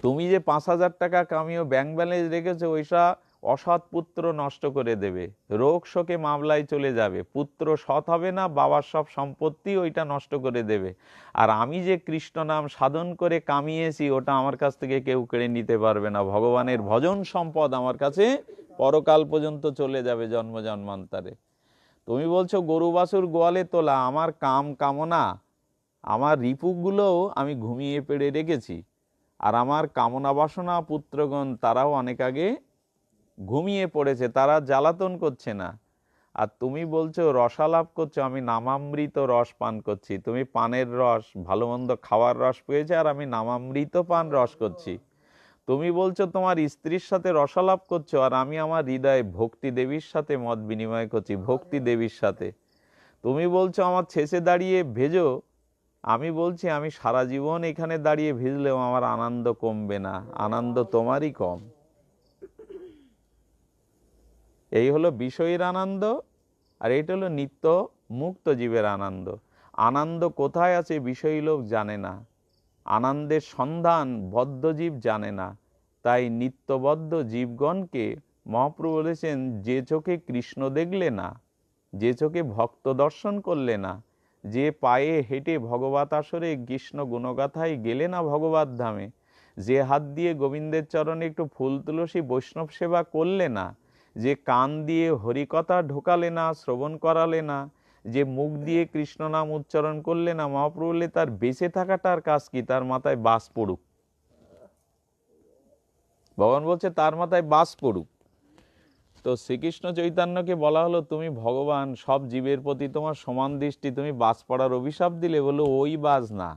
তুমি যে 5,000 টাকা কামিয়ে ব্যাংক ব্যালেন্স রেখেছো, ওইটা অসৎ পুত্র নষ্ট করে দেবে, রোগ শোকে মামলায় চলে যাবে, পুত্র সৎ হবে না, বাবার সব সম্পত্তি ওইটা নষ্ট করে দেবে। আর আমি যে কৃষ্ণ নাম সাধন করে কামিয়েছি, ওটা আমার কাছ থেকে কেউ কেড়ে নিতে পারবে না। ভগবানের ভজন সম্পদ আমার কাছে পরকাল পর্যন্ত চলে যাবে, জন্ম জন্মান্তরে। তুমি বলছো গরু বাছুর গোয়ালে তোলা, আমার কাম কামনা, আমার রিপুগুলোও আমি ঘুমিয়ে পেড়ে রেখেছি, আর আমার কামনা বাসনা পুত্রগণ তারাও অনেক আগে ঘুমিয়ে পড়েছে, তারা জ্বালাতন করছে না। আর তুমি বলছো রসালাপ করছো, আমি নামামৃত রস পান করছি। তুমি পানের রস, ভালো মন্দ খাওয়ার রস পেয়েছে, আর আমি নামামৃত পান রস করছি। তুমি বলছো তোমার স্ত্রীর সাথে রসালাপ করছো, আর আমি আমার হৃদয়ে ভক্তি দেবীর সাথে মত বিনিময় করছি, ভক্তি দেবীর সাথে। তুমি বলছো আমার শেষে দাঁড়িয়ে ভেজো, আমি বলছি আমি সারা জীবন এখানে দাঁড়িয়ে ভিজলেও আমার আনন্দ কমবে না, আনন্দ তোমারই কম। এই হলো বিষয়ের আনন্দ, আর এইটা হলো নিত্য মুক্ত জীবের আনন্দ। আনন্দ কোথায় আছে বিষয়ী লোক জানে না, আনন্দের সন্ধান বদ্ধজীব জানে না। তাই নিত্যবদ্ধ জীবগণকে মহাপ্রভু বলেছেন, যে চোখে কৃষ্ণ দেখলে না, যে চোখে ভক্ত দর্শন করলে না, যে পায়ে হেঁটে ভগবত আসরে কৃষ্ণ গুণগাথায় গেলে না ভগবত ধামে, যে হাত দিয়ে গোবিন্দের চরণে একটু ফুল তুলসী বৈষ্ণব সেবা করলে না, যে কান দিয়ে হরিকথা ঢোকালে না, শ্রবণ করালে না, যে মুখ দিয়ে কৃষ্ণ নাম উচ্চারণ করলে না, মহাপ্রভু বললে তার বেঁচে থাকাটার কাজ কি? তার মাথায় বাস পড়ুক। ভগবান বলছে তার মাথায় বাস পড়ুক। তো শ্রীকৃষ্ণ চৈতন্যকে বলা হলো, তুমি ভগবান, সব জীবের প্রতি তোমার সমান দৃষ্টি, তুমি বাস পড়ার অভিশাপ দিলে। বলো ওই বাস না,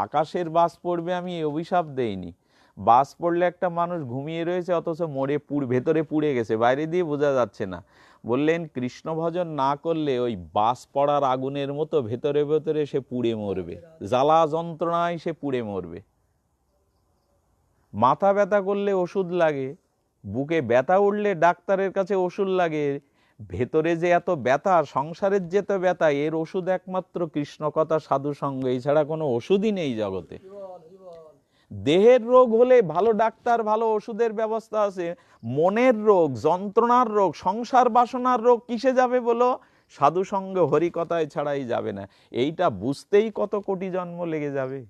আকাশের বাস পড়বে, আমি এই অভিশাপ দেইনি। বাস পড়লে একটা মানুষ ঘুমিয়ে রয়েছে, অথচ মরে ভেতরে পুড়ে গেছে, বাইরে দিয়ে বোঝা যাচ্ছে না। বললেন কৃষ্ণ ভজন না করলে ওই বাস পড়ার আগুনের মতো ভেতরে ভেতরে সে পুড়ে মরবে, জ্বালা যন্ত্রণায় সে পুড়ে মরবে। মাথা ব্যথা করলে ওষুধ লাগে, বুকে ব্যথা উঠলে ডাক্তারের কাছে ওষুধ লাগে, ভেতরে যে এত ব্যথা, সংসারের যে তো ব্যথা, এর ওষুধ একমাত্র কৃষ্ণ কথা সাধু সঙ্গ, এছাড়া কোনো ওষুধই নেই জগতে। দেহের রোগ হলে ভালো ডাক্তার, ভালো ওষুধের ব্যবস্থা আছে। মনের রোগ, যন্ত্রণার রোগ, সংসার বাসনার রোগ কিসে যাবে বলো? সাধু সঙ্গে হরিকথায় ছাড়াই যাবে না। এইটা বুঝতেই কত কোটি জন্ম লেগে যাবে,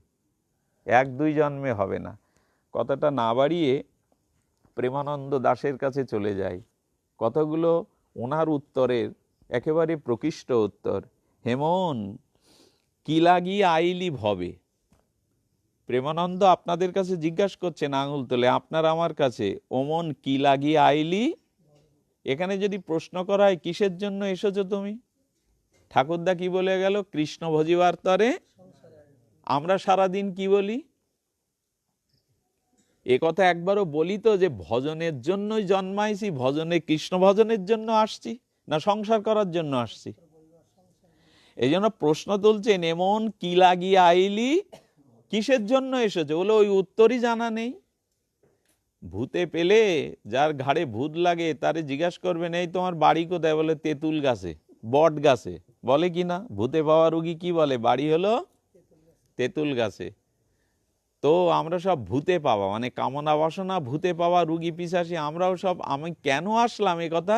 1-2 জন্মে হবে না। কথাটা না বাড়িয়ে প্রেমানন্দ দাসের কাছে চলে যাই। কতগুলো ওনার উত্তরের একেবারে প্রকৃষ্ট উত্তর। হেমন কি লাগি আইলি ভবে। প্রেমানন্দ আপনাদের কাছে জিজ্ঞাসা করছেন আঙুল তোলে, আপনার আমার কাছে, ওমন কি লাগি আইলি। এখানে যদি প্রশ্ন করা হয় কিসের জন্য এসেছো তুমি, ঠাকুরদা কি বলে গেল? কৃষ্ণ ভজিবার তরে। আমরা সারাদিন কি বলি? এ কথা একবারও বলি তো যে ভজনের জন্যই জন্মাইছি, ভজনে কৃষ্ণ ভজনের জন্য আসছি, না সংসার করার জন্য আসছি? এই জন্য প্রশ্ন তুলছেন, এমন কি লাগিয়ে আইলি, কিসের জন্য এসেছে? বলে ওই উত্তরই জানা নেই। ভূতে পেলে যার ঘাড়ে ভূত লাগে তারে জিজ্ঞাসা করবেন, এই তোমার বাড়ি কোথায়? বলে তেঁতুল গাছে, বট গাছে। বলে কি না? ভূতে পাওয়া রুগী কি বলে? বাড়ি হলো তেঁতুল গাছে। তো আমরা সব ভূতে পাওয়া, মানে কামনা বাসনা ভূতে পাওয়া রুগী পিশাচি, আমরাও সব। আমি কেন আসলাম এ কথা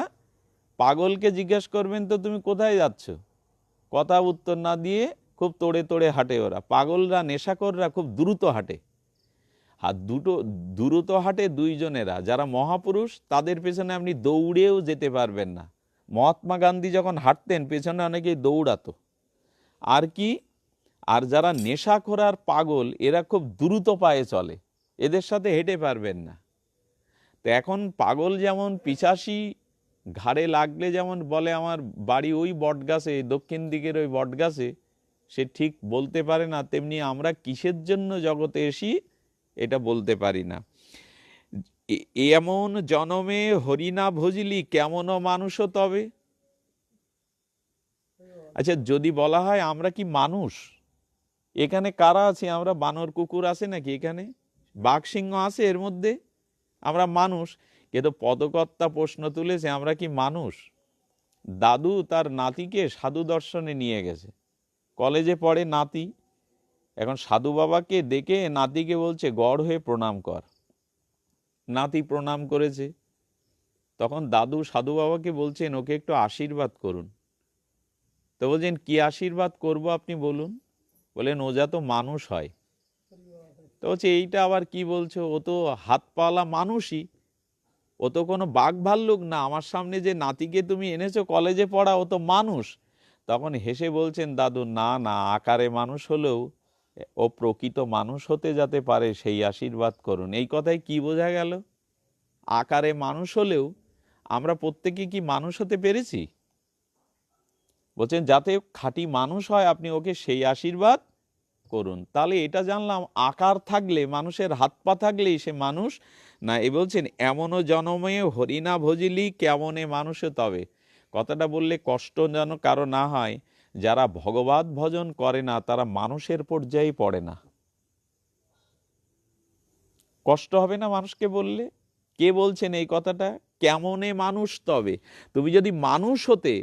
পাগলকে জিজ্ঞাসা করবেন, তো তুমি কোথায় যাচ্ছ? কথা উত্তর না দিয়ে খুব তোড়ে তোড়ে হাঁটে ওরা। পাগলরা, নেশাখোররা খুব দ্রুত হাঁটে। দ্রুত হাঁটে দুইজনেরা, যারা মহাপুরুষ তাদের পেছনে আপনি দৌড়েও যেতে পারবেন না। মহাত্মা গান্ধী যখন হাঁটতেন পেছনে অনেকেই দৌড়াতো। আর কি, আর যারা নেশাখোর আর পাগল এরা খুব দ্রুত পায়ে চলে, এদের সাথে হেঁটে পারবেন না। তো এখন পাগল যেমন পিশাচি ঘাড়ে লাগলে যেমন বলে আমার বাড়ি ওই বটগাছে, দক্ষিণ দিকের ওই বটগাছে, সে ঠিক বলতে পারে না, তেমনি আমরা কিসের জন্য জগতে এসি এটা বলতে পারি না। এমন জনমে হরিনা ভজিলি কেমনও মানুষও তবে। আচ্ছা, যদি বলা হয় আমরা কি মানুষ, এখানে কারা আছি আমরা? বানর কুকুর আছে নাকি এখানে? বাঘ সিংহ আছে এর মধ্যে? আমরা মানুষ। কিন্তু পদকর্তা প্রশ্ন তুলেছে আমরা কি মানুষ? দাদু তার নাতিকে সাধু দর্শনে নিয়ে গেছে, কলেজে পড়ে নাতি। এখন সাধু বাবাকে ডেকে নাতিকে বলছে গড় হয়ে প্রণাম কর। নাতি প্রণাম করেছে। তখন দাদু সাধু বাবাকে বলছেন ওকে একটু আশীর্বাদ করুন। তো বলছেন কি আশীর্বাদ করব আপনি বলুন? বলেন ও যা তো মানুষ হয়। তো বলছে এইটা আবার কি বলছো? ও তো হাত পাওয়ালা মানুষই, ও তো কোনো বাঘ ভাল্লুক না। আমার সামনে যে নাতিকে তুমি এনেছো কলেজে পড়া, ও তো মানুষ। তখন হেসে বলছেন দাদু, না না, আকারে মানুষ হলেও ও প্রকৃত মানুষ হতে যাতে পারে সেই আশীর্বাদ করুন। এই কথায় কি বোঝা গেল? আকারে মানুষ হলেও আমরা প্রত্যেকে কি মানুষ হতে পেরেছি? বলছেন যাতে খাঁটি মানুষ হয় আপনি ওকে সেই আশীর্বাদ করুন। তাহলে এটা জানলাম আকার থাকলে, মানুষের হাত পা থাকলেই সে মানুষ না। এ বলছেন এমনও জনমে হরিনা ভজিলি কেমনে মানুষে তবে। কথাটা বললে কষ্ট যেন কারো না হয়, যারা ভগবত ভজন করে না তারা মানুষের পর্যায়ে পড়ে না। কষ্ট হবে না মানুষকে বললে? কে বলছেন এই কথাটা? কেমনে মানুষ তবে। তুমি যদি মানুষ হতে,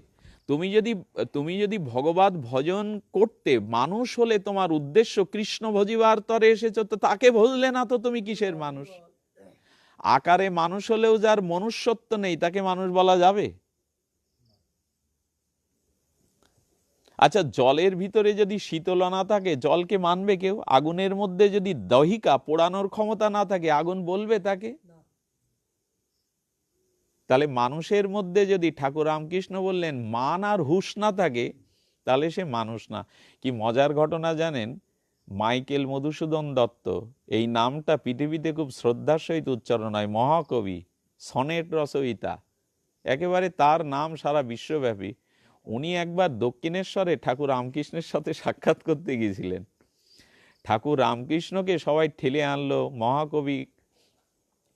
তুমি যদি ভগবত ভজন করতে, মানুষ হলে তোমার উদ্দেশ্য কৃষ্ণ ভজিবার তরে এসেছো, তো তাকে ভজলে না তো তুমি কিসের মানুষ? আকারে মানুষ হলেও যার মনুষ্যত্ব নেই তাকে মানুষ বলা যাবে? আচ্ছা, জলের ভিতরে যদি শীতলনা থাকে জলকে মানবে কেউ? আগুনের মধ্যে যদি দহিকা পোড়ানোর ক্ষমতা না থাকে আগুন বলবে তাকে? তাহলে মানুষের মধ্যে যদি ঠাকুর রামকৃষ্ণ বললেন মান আর হুঁশ না থাকে তাহলে সে মানুষ না। কি মজার ঘটনা জানেন? মাইকেল মধুসূদন দত্ত, এই নামটা পৃথিবীতে খুব শ্রদ্ধার সহিত উচ্চারণ হয়, মহাকবি, সনেট রচয়িতা, একেবারে তার নাম সারা বিশ্বব্যাপী। উনি একবার দক্ষিণেশ্বরে ঠাকুর রামকৃষ্ণের সাথে সাক্ষাৎ করতে গিয়েছিলেন। ঠাকুর রামকৃষ্ণকে সবাই ঠেলে আনলো, মহাকবি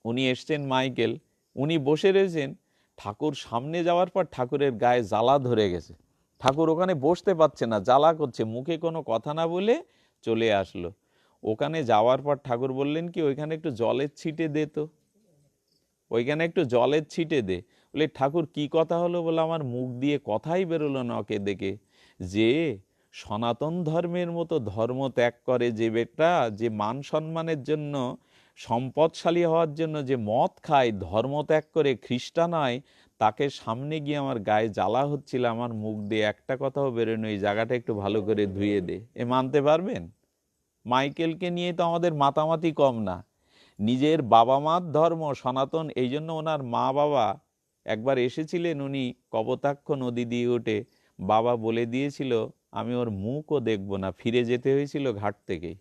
উনি এসছেন মাইকেল, উনি বসে রয়েছেন। ঠাকুর সামনে যাওয়ার পর ঠাকুরের গায়ে জ্বালা ধরে গেছে, ঠাকুর ওখানে বসতে পারছে না, জ্বালা করছে, মুখে কোনো কথা না বলে চলে আসলো। ওখানে যাওয়ার পর ঠাকুর বললেন কি ওইখানে একটু জলের ছিটে দে, তো ওইখানে একটু জলের ছিটে দে। বলে ঠাকুর কি কথা হলো? বলে আমার মুখ দিয়ে কথাই বেরোলো না ওকে দেখে, যে সনাতন ধর্মের মতো ধর্ম ত্যাগ করে যে বেটা, যে মান সম্মানের জন্য, সম্পদশালী হওয়ার জন্য যে মদ খায়, ধর্ম ত্যাগ করে খ্রিস্টান হয়, তাকে সামনে গিয়ে আমার গায়ে জ্বালা হচ্ছিল, আমার মুখ দিয়ে একটা কথাও বেরোনো, এই জায়গাটা একটু ভালো করে ধুয়ে দে। এ মানতে পারবেন? মাইকেলকে নিয়ে তো আমাদের মাতামাতি কম না। নিজের বাবা মার ধর্ম সনাতন, এই জন্য ওনার মা বাবা একবার এসেছিলেন, উনি কপোতাক্ষ নদী দিয়ে উঠে, বাবা বলে দিয়েছিল আমি ওর মুখও দেখব না, ফিরে যেতে হয়েছিল ঘাট থেকে।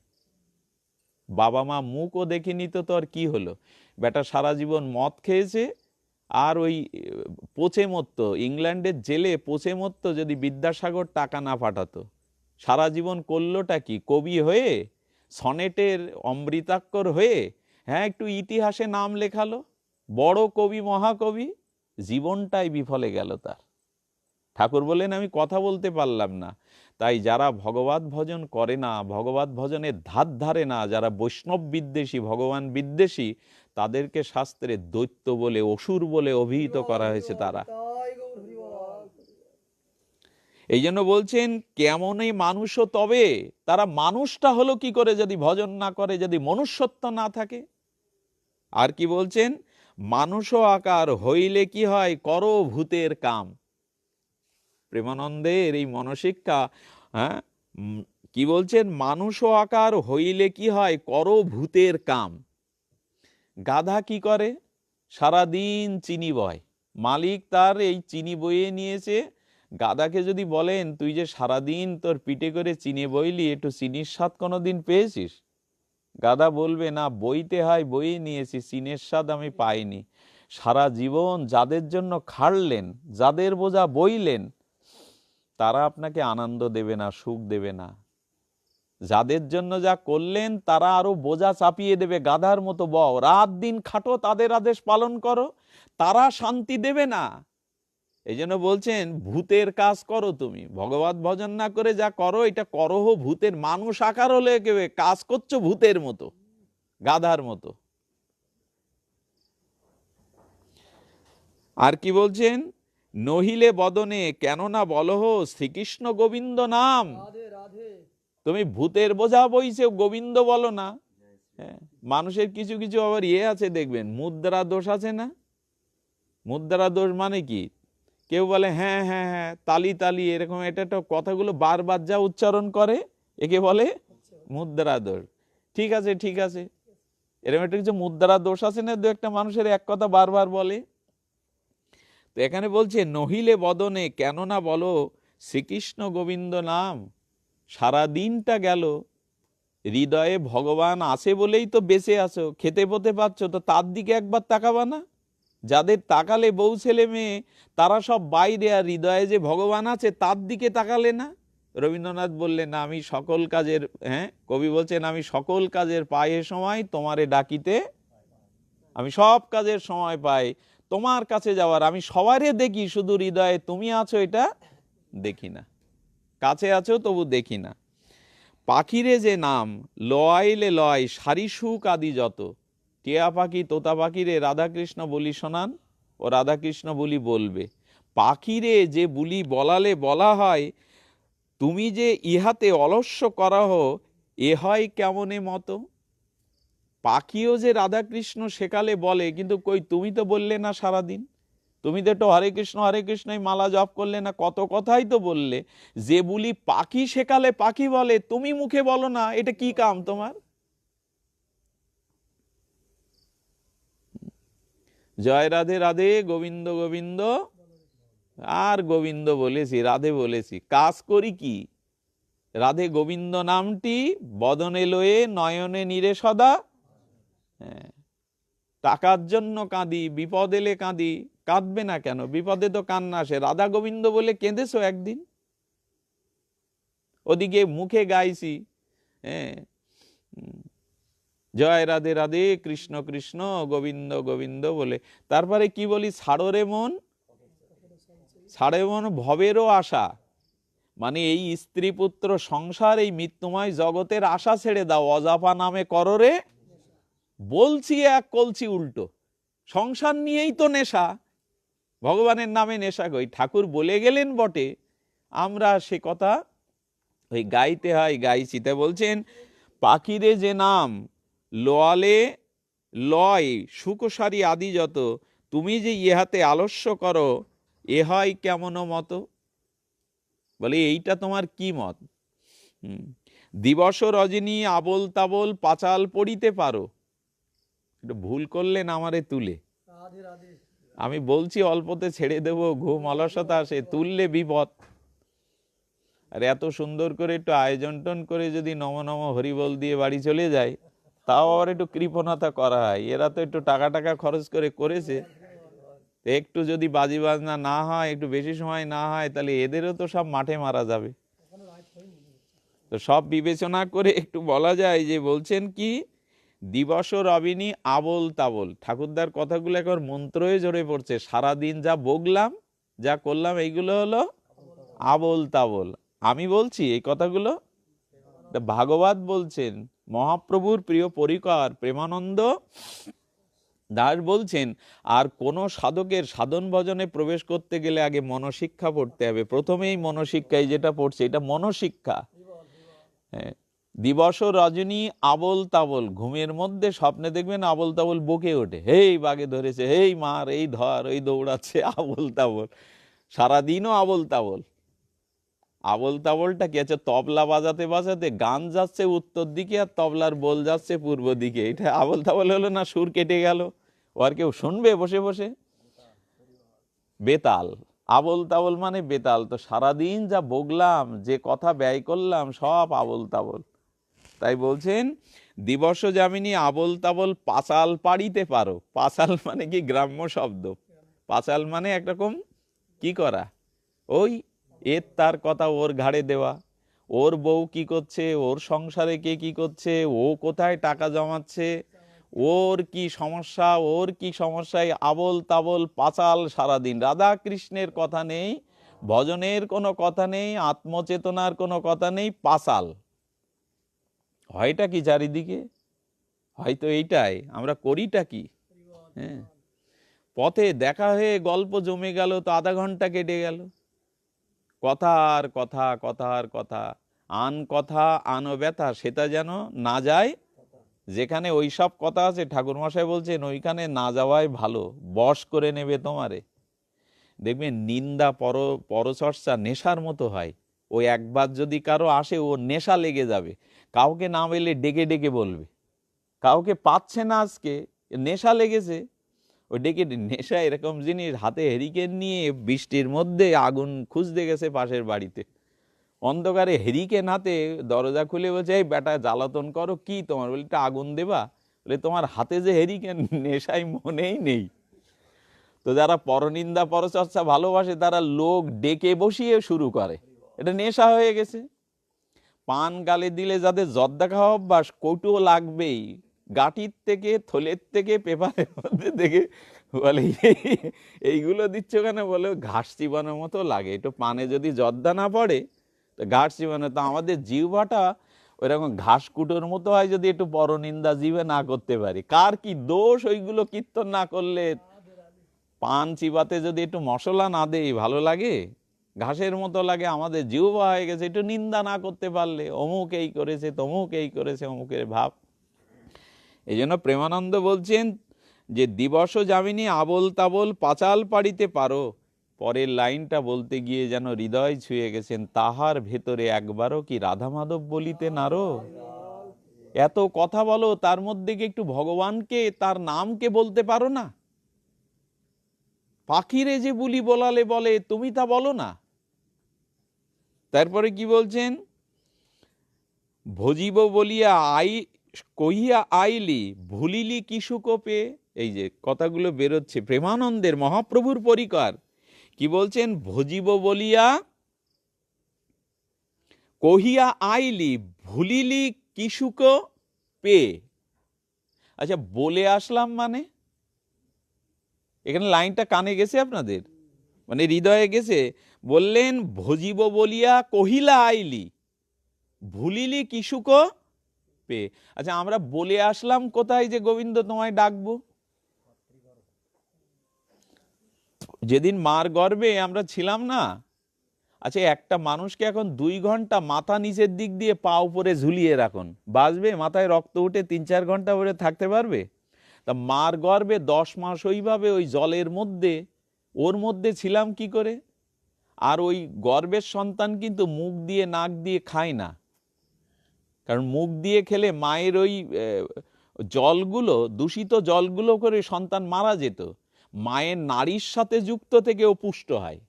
বাবা মা মুখও দেখেনি তো আর কি হলো? বেটা সারা জীবন মদ খেয়েছে আর ওই পচে মরত, ইংল্যান্ডের জেলে পচে মরত যদি বিদ্যাসাগর টাকা না পাঠাতো। সারা জীবন করলোটা কি? কবি হয়ে, সনেটের অমৃতাক্ষর হয়ে, হ্যাঁ একটু ইতিহাসে নাম লেখালো, বড় কবি মহাকবি, জীবনটাই বিফলে গেল তার। ঠাকুর বললেন আমি কথা বলতে পারলাম না। তাই যারা ভগবত ভজন করে না, ভগবত ভজনের ধার ধারে না, যারা বৈষ্ণব বিদ্বেষী, ভগবান বিদ্বেষী, তাদেরকে শাস্ত্রে দৈত্য বলে, অসুর বলে অভিহিত করা হয়েছে। তারা এই জন্য বলছেন কেমনই মানুষও তবে। তারা মানুষটা হলো কি করে যদি ভজন না করে, যদি মনুষ্যত্ব না থাকে? আর কি বলছেন? মানুষও আকার হইলে কি হয়, করো ভূতের কাম। প্রেমানন্দের এই মনশিক্ষা, হ্যাঁ, কি বলছেন? মানুষও আকার হইলে কি হয়, করো ভূতের কাম। গাধা কি করে? সারাদিন চিনি বয়, মালিক তার এই চিনি বইয়ে নিয়েছে। গাধাকে যদি বলেন তুই যে সারাদিন তোর পিঠে করে চিনি বইলি, একটু চিনির স্বাদ কোনোদিন পেয়েছিস? গাধা বলবে না, বইতে হয় বইয়ে নিয়েছি, চিনির স্বাদ আমি পাইনি। সারা জীবন যাদের জন্য খাটলেন, যাদের বোঝা বইলেন, তারা আপনাকে আনন্দ দেবে না, সুখ দেবে না। যাদের জন্য যা করলেন তারা আরো বোঝা চাপিয়ে দেবে। গাধার মতো বও, রাত দিন খাটো, তাদের আদেশ পালন করো, তারা শান্তি দেবে না। এই জন্য বলছেন ভূতের কাজ করো তুমি, ভগবত ভজন না করে যা করো এটা করো ভূতের। মানুষ আকার হলে কাজ করছো ভূতের মতো, গাধার মতো। আর কি বলছেন? নহিলে বদনে কেননা বলহ শ্রীকৃষ্ণ গোবিন্দ নাম। তুমি ভূতের বোঝা বইছে, গোবিন্দ বলো না। হ্যাঁ, মানুষের কিছু কিছু আবার আছে দেখবেন, মুদ্রা দোষ আছে না? মুদ্রা দোষ মানে কি? কেউ বলে হ্যাঁ হ্যাঁ হ্যাঁ, তালি তালি, এরকম এটা কথাগুলো বারবার যা উচ্চারণ করে একে বলে মুদ্রা দোষ। ঠিক আছে ঠিক আছে, এরকম একটা কিছু মুদ্রা দোষ আছে না, দু একটা মানুষের এক কথা বারবার বলে। তো এখানে বলছে নহিলে বদনে কেননা বলো শ্রীকৃষ্ণ গোবিন্দ নাম। সারা দিনটা গেল, হৃদয়ে ভগবান আছে বলেই তো বেঁচে আছো, খেতে পতে পাচ্ছ, তো তার দিকে একবার তাকাবা না? যাদের তাকালে বউ ছেলে মেয়ে তারা সব বাইরে, আর হৃদয়ে যে ভগবান আছে তার দিকে তাকালে না? রবীন্দ্রনাথ বললেন আমি সকল কাজের, কবি বলছেন আমি সকল কাজের পাই এ সময় তোমারে ডাকিতে, আমি সব কাজের সময় পাই তোমার কাছে যাওয়ার। আমি সবারে দেখি, শুধু হৃদয়ে তুমি আছো এটা দেখি না, কাছে আছো তবু দেখি না। পাখিরে যে নাম লয়াইলে লয় সারি সুখ আদি যত। টিয়া পাখি তোতা পাখিরে রাধাকৃষ্ণ বলি শোনান, ও রাধাকৃষ্ণ বলি বলবে। পাখিরে যে বুলি বলালে বলা হয় তুমি যে ইহাতে অলস্য করাহ এ হয় কেমনে মতো। পাখিও যে রাধাকৃষ্ণ সেকালে বলে, কিন্তু কই তুমি তো বললে না সারাদিন, তুমি তো একটু হরে কৃষ্ণই মালা জপ করলে না, কত কথাই তো বললে। যে বলি পাখি সেকালে পাখি বলে, তুমি মুখে বলো না, এটা কি কাম তোমার? জয় রাধে রাধে, গোবিন্দ গোবিন্দ, আর গোবিন্দ বলেছি, রাধে বলেছি, কাজ করি কি? রাধে গোবিন্দ নামটি বদনে লয়ে নয়নে নিরে সদা। টাকার জন্য কাঁদি, বিপদ এলে কাঁদি, কাঁদবে না কেন? বিপদে তো কান্না আসে। রাধা গোবিন্দ বলে কেঁদেছো একদিন? ওদিকে মুখে গাইছি জয় রাধে রাধে, কৃষ্ণ কৃষ্ণ, গোবিন্দ গোবিন্দ বলে, তারপরে কি বলি? ছাড়ো রে মন, ছাড়ে মন ভবেরও আশা। মানে এই স্ত্রী পুত্র সংসার, এই মৃত্যুময় জগতের আশা ছেড়ে দাও, অজাপা নামে করো রে। বলছি এক, কলছি উল্টো। সংসার নিয়েই তো নেশা, ভগবানের নামে নেশা কই। ঠাকুর বলে গেলেন বটে, আমরা সে কথা ওই গাইতে হয়, গাইছি। তাই বলছেন পাখিরে যে নাম লোয়ালে লয় সুকসারি আদি যত, তুমি যে ইহাতে আলস্য করো এ হয় কেমন মতো। বলে এইটা তোমার কি মত? দিবস রজনী আবোল তাবোল পাঁচাল পড়িতে পারো। একটু ভুল করলেন আমারে তুলে, আমি বলছি অল্পতে ছেড়ে দেব, ঘুম অলসতা আসে, তুললে বিপদ। আর এত সুন্দর করে একটু আয়োজন টন করে যদি নম নম হরিবল দিয়ে বাড়ি চলে যায়, তাও আবার একটু কৃপণতা করা হয়। এরা তো একটু টাকা টাকা খরচ করে করেছে, একটু যদি বাজি বাজনা না হয়, একটু বেশি সময় না হয়, তাহলে এদেরও তো সব মাঠে মারা যাবে। তো সব বিবেচনা করে একটু বলা যায় যে বলছেন কি দিবস রবিনী আবোল তাবোল। ঠাকুরদার কথাগুলো একবার মন্ত্রয়ে জড়ে পড়ছে। সারাদিন যা বগলাম, যা করলাম, এইগুলো হলো আবোল তাবোল। আমি বলছি এই কথাগুলো, ভাগবত বলছেন, মহাপ্রভুর প্রিয় পরিকর প্রেমানন্দ দাস বলছেন, আর কোন সাধকের সাধন ভজনে প্রবেশ করতে গেলে আগে মনশিক্ষা পড়তে হবে। প্রথমেই মনশিক্ষায় যেটা পড়ছে এটা মনশিক্ষা। দিবস রজনী আবোল তাবোল, ঘুমের মধ্যে স্বপ্নে দেখবেন আবোল তাবোল বকে ওঠে, হেই বাগে ধরেছে, হেই মার, এই ধর, এই দৌড়াচ্ছে, আবোল তাবোল। সারাদিনও আবোল তাবোল। আবল তাবলটা কি আছে? তবলা বাজাতে বাজাতে গান যাচ্ছে উত্তর দিকে আর তবলার বোল যাচ্ছে পূর্ব দিকে, এটা আবল তাবল হলো না? সুর কেটে গেল, ও আর কেউ শুনবে বসে বসে? বেতাল। আবল তাবল মানে বেতাল। তো সারাদিন যা বগলাম, যে কথা ব্যয় করলাম, সব আবল তাবল। তাই বলছেন দিবস যামিনী আবল তাবল পাঁচাল পাড়িতে পারো। পাঁচাল মানে কি? গ্রাম্য শব্দ। পাঁচাল মানে একরকম কি করা, ওই এর তার কথা ওর ঘাড়ে দেওয়া, ওর বউ কি করছে, ওর সংসারে কে কি করছে, ও কোথায় টাকা জমাচ্ছে, ওর কি সমস্যা, ওর কি সমস্যায় আবল তাবল পাঁচাল সারাদিন। রাধা কৃষ্ণের কথা নেই, ভজনের কোনো কথা নেই, আত্মচেতনার কোনো কথা নেই, পাঁচাল। হয়টা কি চারিদিকে? হয়তো এইটাই, আমরা করিটা কি? হ্যাঁ, পথে দেখা হয়ে গল্প জমে গেল তো আধা ঘন্টা কেটে গেল, কথার কথা কথার কথা, আন কথা আন ব্যথা সেটা যেন না যায়। যেখানে ওই সব কথা আছে ঠাকুরমশাই বলছেন ওইখানে না যাওয়াই ভালো, বশ করে নেবে তোমারে। দেখবেন নিন্দা পরচর্চা নেশার মতো হয়। ওই একবার যদি কারো আসে ও নেশা লেগে যাবে, কাউকে না পেলে ডেকে ডেকে বলবে, কাউকে পাচ্ছে না আজকে, নেশা লেগেছে। ওই ডেকে নেশা এরকম জিনিস, হাতে হেরিকেন নিয়ে বৃষ্টির মধ্যে আগুন খুঁজতে গেছে পাশের বাড়িতে, অন্ধকারে হেরিকেন হাতে দরজা খুলে বলছে, এই বেটা জ্বালাতন করো কি তোমার? বলে এটা আগুন দেবা? বলে তোমার হাতে যে হেরিকেন, নেশাই মনেই নেই। তো যারা পরনিন্দা পরচর্চা ভালোবাসে তারা লোক ডেকে বসিয়ে শুরু করে, এটা নেশা হয়ে গেছে। পান গালে দিলে যাদের জর্দা খাওয়া অভ্যাস, কৌটো লাগবেই, গাঁটির থেকে থলের থেকে পেপারের মধ্যে থেকে বলে এইগুলো দিচ্ছ কেন? বলে ঘাস চিবানোর মতো লাগে, একটু পানে যদি জর্দা না পড়ে তো ঘাস চিবানো। তো আমাদের জিহ্বাটা ওইরকম ঘাস কুটোর মতো হয় যদি একটু পরনিন্দা জিভে না করতে পারি। কার কি দোষ ওইগুলো কীর্তন না করলে? পান চিবাতে যদি একটু মশলা না দেই ভালো লাগে? ঘাসের মতো লাগে, আমাদের জিহ্বা হয়ে গেছে একটু নিন্দা না করতে পারলে, অমুক এই করেছে তমুক এই করেছে, অমুকের ভাব। এই জন্য প্রেমানন্দ বলছেন যে দিবস যামিনী আবল তাবল পাঁচাল পাড়িতে পারো। পরের লাইনটা বলতে গিয়ে যেন হৃদয় ছুঁয়ে গেছেন, তাহার ভেতরে একবারও কি রাধা মাধব বলিতে নারো? এত কথা বলো, তার মধ্যে কি একটু ভগবানকে, তার নামকে বলতে পারো না? পাখিরে যে বুলি বলালে বলে, তুমি তা বলো না। তারপরে কি বলছেন? ভজিব বলিয়া কহিয়া আইলি, ভুলিলি কি সুখ পেয়ে। এই যে কথাগুলো বেরোচ্ছে প্রেমানন্দের, মহাপ্রভুর পরিকর। কি বলছেন? ভজিব বলিয়া কহিয়া আইলি, ভুলিলি কি সুখ পেয়ে। আচ্ছা, বলে আসলাম মানে? এখানে লাইনটা কানে গেছে আপনাদের, মানে হৃদয়ে গেছে। বললেন ভজিব বলিয়া কহিলা আইলি, ভুলিলি কি সুখ পেয়ে। আচ্ছা, আমরা বলে আসলাম কোথায় যে গোবিন্দ তোমায় ডাকবো? যেদিন মার গর্ভে আমরা ছিলাম না। আচ্ছা, একটা মানুষকে এখন 2 ঘন্টা মাথা নিচের দিক দিয়ে পা উপরে ঝুলিয়ে রাখুন, বাঁচবে? মাথায় রক্ত উঠে 3-4 ঘন্টা ধরে থাকতে পারবে? তা মার গর্ভে 10 মাস ওইভাবে ওই জলের মধ্যে, ওর মধ্যে ছিলাম কি করে? আর ওই গর্ভের সন্তান কিন্তু মুখ দিয়ে নাক দিয়ে খায় না, কারণ মুখ দিয়ে খেলে মায়ের ওই জলগুলো, দূষিত জলগুলো করে সন্তান মারা যেত। মায়ের নারীর সাথে যুক্ত থেকে ও পুষ্ট হয়,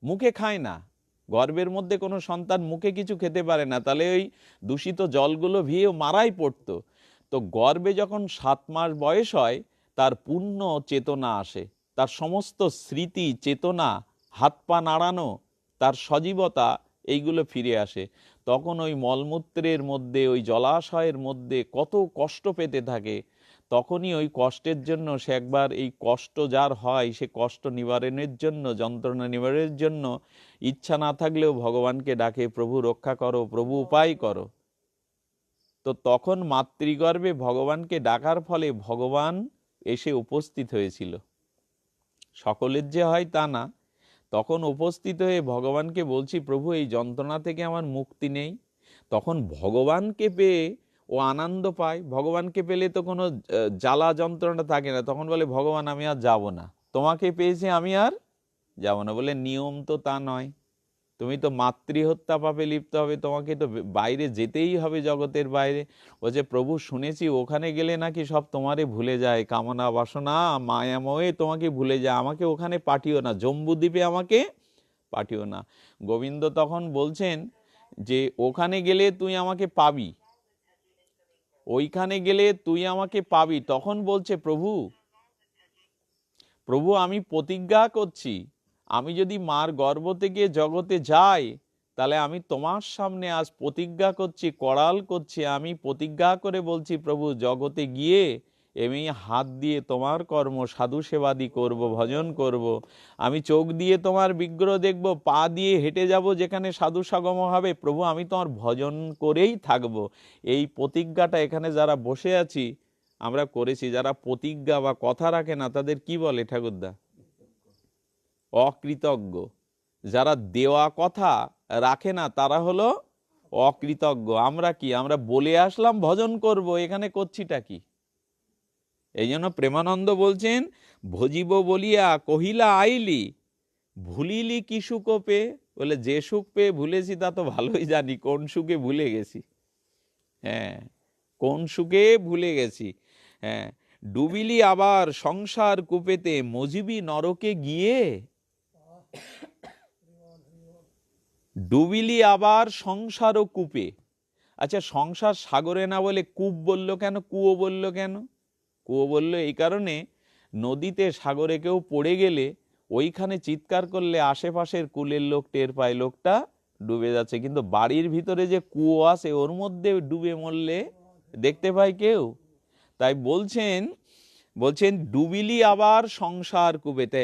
মুখে খায় না। গর্ভের মধ্যে কোনো সন্তান মুখে কিছু খেতে পারে না, তাহলে ওই দূষিত জলগুলো ভিয়েও মারাই পড়তো। তো গর্ভে যখন 7 মাস বয়স হয়, তার পূর্ণ চেতনা আসে, তার সমস্ত স্মৃতি চেতনা, হাত পা নাড়ানো, তার সজীবতা, এইগুলো ফিরে আসে। তখন ওই মলমূত্রের মধ্যে, ওই জলাশয়ের মধ্যে কত কষ্ট পেতে থাকে। তখনই ওই কষ্টের জন্য সে একবার, এই কষ্ট যার হয় সে কষ্ট নিবারণের জন্য, যন্ত্রণা নিবারণের জন্য ইচ্ছা না থাকলেও ভগবানকে ডাকে, প্রভু রক্ষা করো, প্রভু উপায় করো। তো তখন মাতৃগর্ভে ভগবানকে ডাকার ফলে ভগবান এসে উপস্থিত হয়েছিল। সকলের যে হয় তা না, তখন উপস্থিত হয়ে ভগবানকে বলছি, প্রভু এই যন্ত্রণা থেকে আমার মুক্তি নেই। তখন ভগবানকে পেয়ে ও আনন্দ পায়। ভগবানকে পেলে তো কোনো জ্বালা যন্ত্রণা থাকে না। তখন বলে, ভগবান আমি আর যাব না, তোমাকে পেয়েছি আমি আর যাব না। বলে নিয়ম তো তা নয়, তুমি তো মাতৃহত্যা পাপে লিপ্ত হবে, তোমাকে তো বাইরে যেতেই হবে, জগতের বাইরে। বলছে প্রভু শুনেছি ওখানে গেলে নাকি সব তোমারে ভুলে যায়, কামনা বাসনা মায়াময়ে তোমাকে ভুলে যায়, আমাকে ওখানে পাঠিও না, জম্বুদ্বীপে আমাকে পাঠিও না। গোবিন্দ তখন বলছেন যে ওখানে গেলে তুই আমাকে পাবি, ওইখানে গেলে তুই আমাকে পাবি। তখন বলছে প্রভু প্রভু আমি প্রতিজ্ঞা করছি, আমি যদি মার গর্ভ থেকে জগতে যাই, তাহলে আমি তোমার সামনে আজ প্রতিজ্ঞা করছি, করাল করছি, আমি প্রতিজ্ঞা করে বলছি প্রভু জগতে গিয়ে আমি হাত দিয়ে তোমার কর্ম সাধু সেবাদি করব, ভজন করব, আমি চোখ দিয়ে তোমার বিগ্রহ দেখব, পা দিয়ে হেঁটে যাব যেখানে সাধু সগম হবে, প্রভু আমি তোমার ভজন করেই থাকব। এই প্রতিজ্ঞাটা এখানে যারা বসে আছি আমরা করেছি। যারা প্রতিজ্ঞা বা কথা রাখে না তাদের কি বলে ঠাকুরদা? অকৃতজ্ঞ। যারা দেওয়া কথা রাখে না তারা হলো অকৃতজ্ঞ। আমরা কি, আমরা বলে আসলাম ভজন করব, এখানে করছিটা কি? এই জন্য প্রেমানন্দ বলছেন ভজিব বলিয়া কহিলা আইলি, ভুলিলি কি সুখ পেয়ে? বলে যে সুখ পেয়ে ভুলেছি তা তো ভালোই জানি, কোন সুখে ভুলে গেছি। হ্যাঁ, কোন সুখে ভুলে গেছি। হ্যাঁ, ডুবিলি আবার সংসার কূপেতে, মজিবি নরকে গিয়ে। ডুবিলি আবার সংসার ও কূপে। আচ্ছা, সংসার সাগরে না বলে কূপ বললো কেন, কুয়ো বললো কেন? কুয়ো বললো এই কারণে, নদীতে সাগরে কেউ পড়ে গেলে ওইখানে চিৎকার করলে আশেপাশের কুলের লোক টের পায় লোকটা ডুবে যাচ্ছে, কিন্তু বাড়ির ভিতরে যে কুয়ো আছে ওর মধ্যে ডুবে মরলে দেখতে পায় কেউ? তাই বলছেন ডুবিলি আবার সংসার কূপেতে।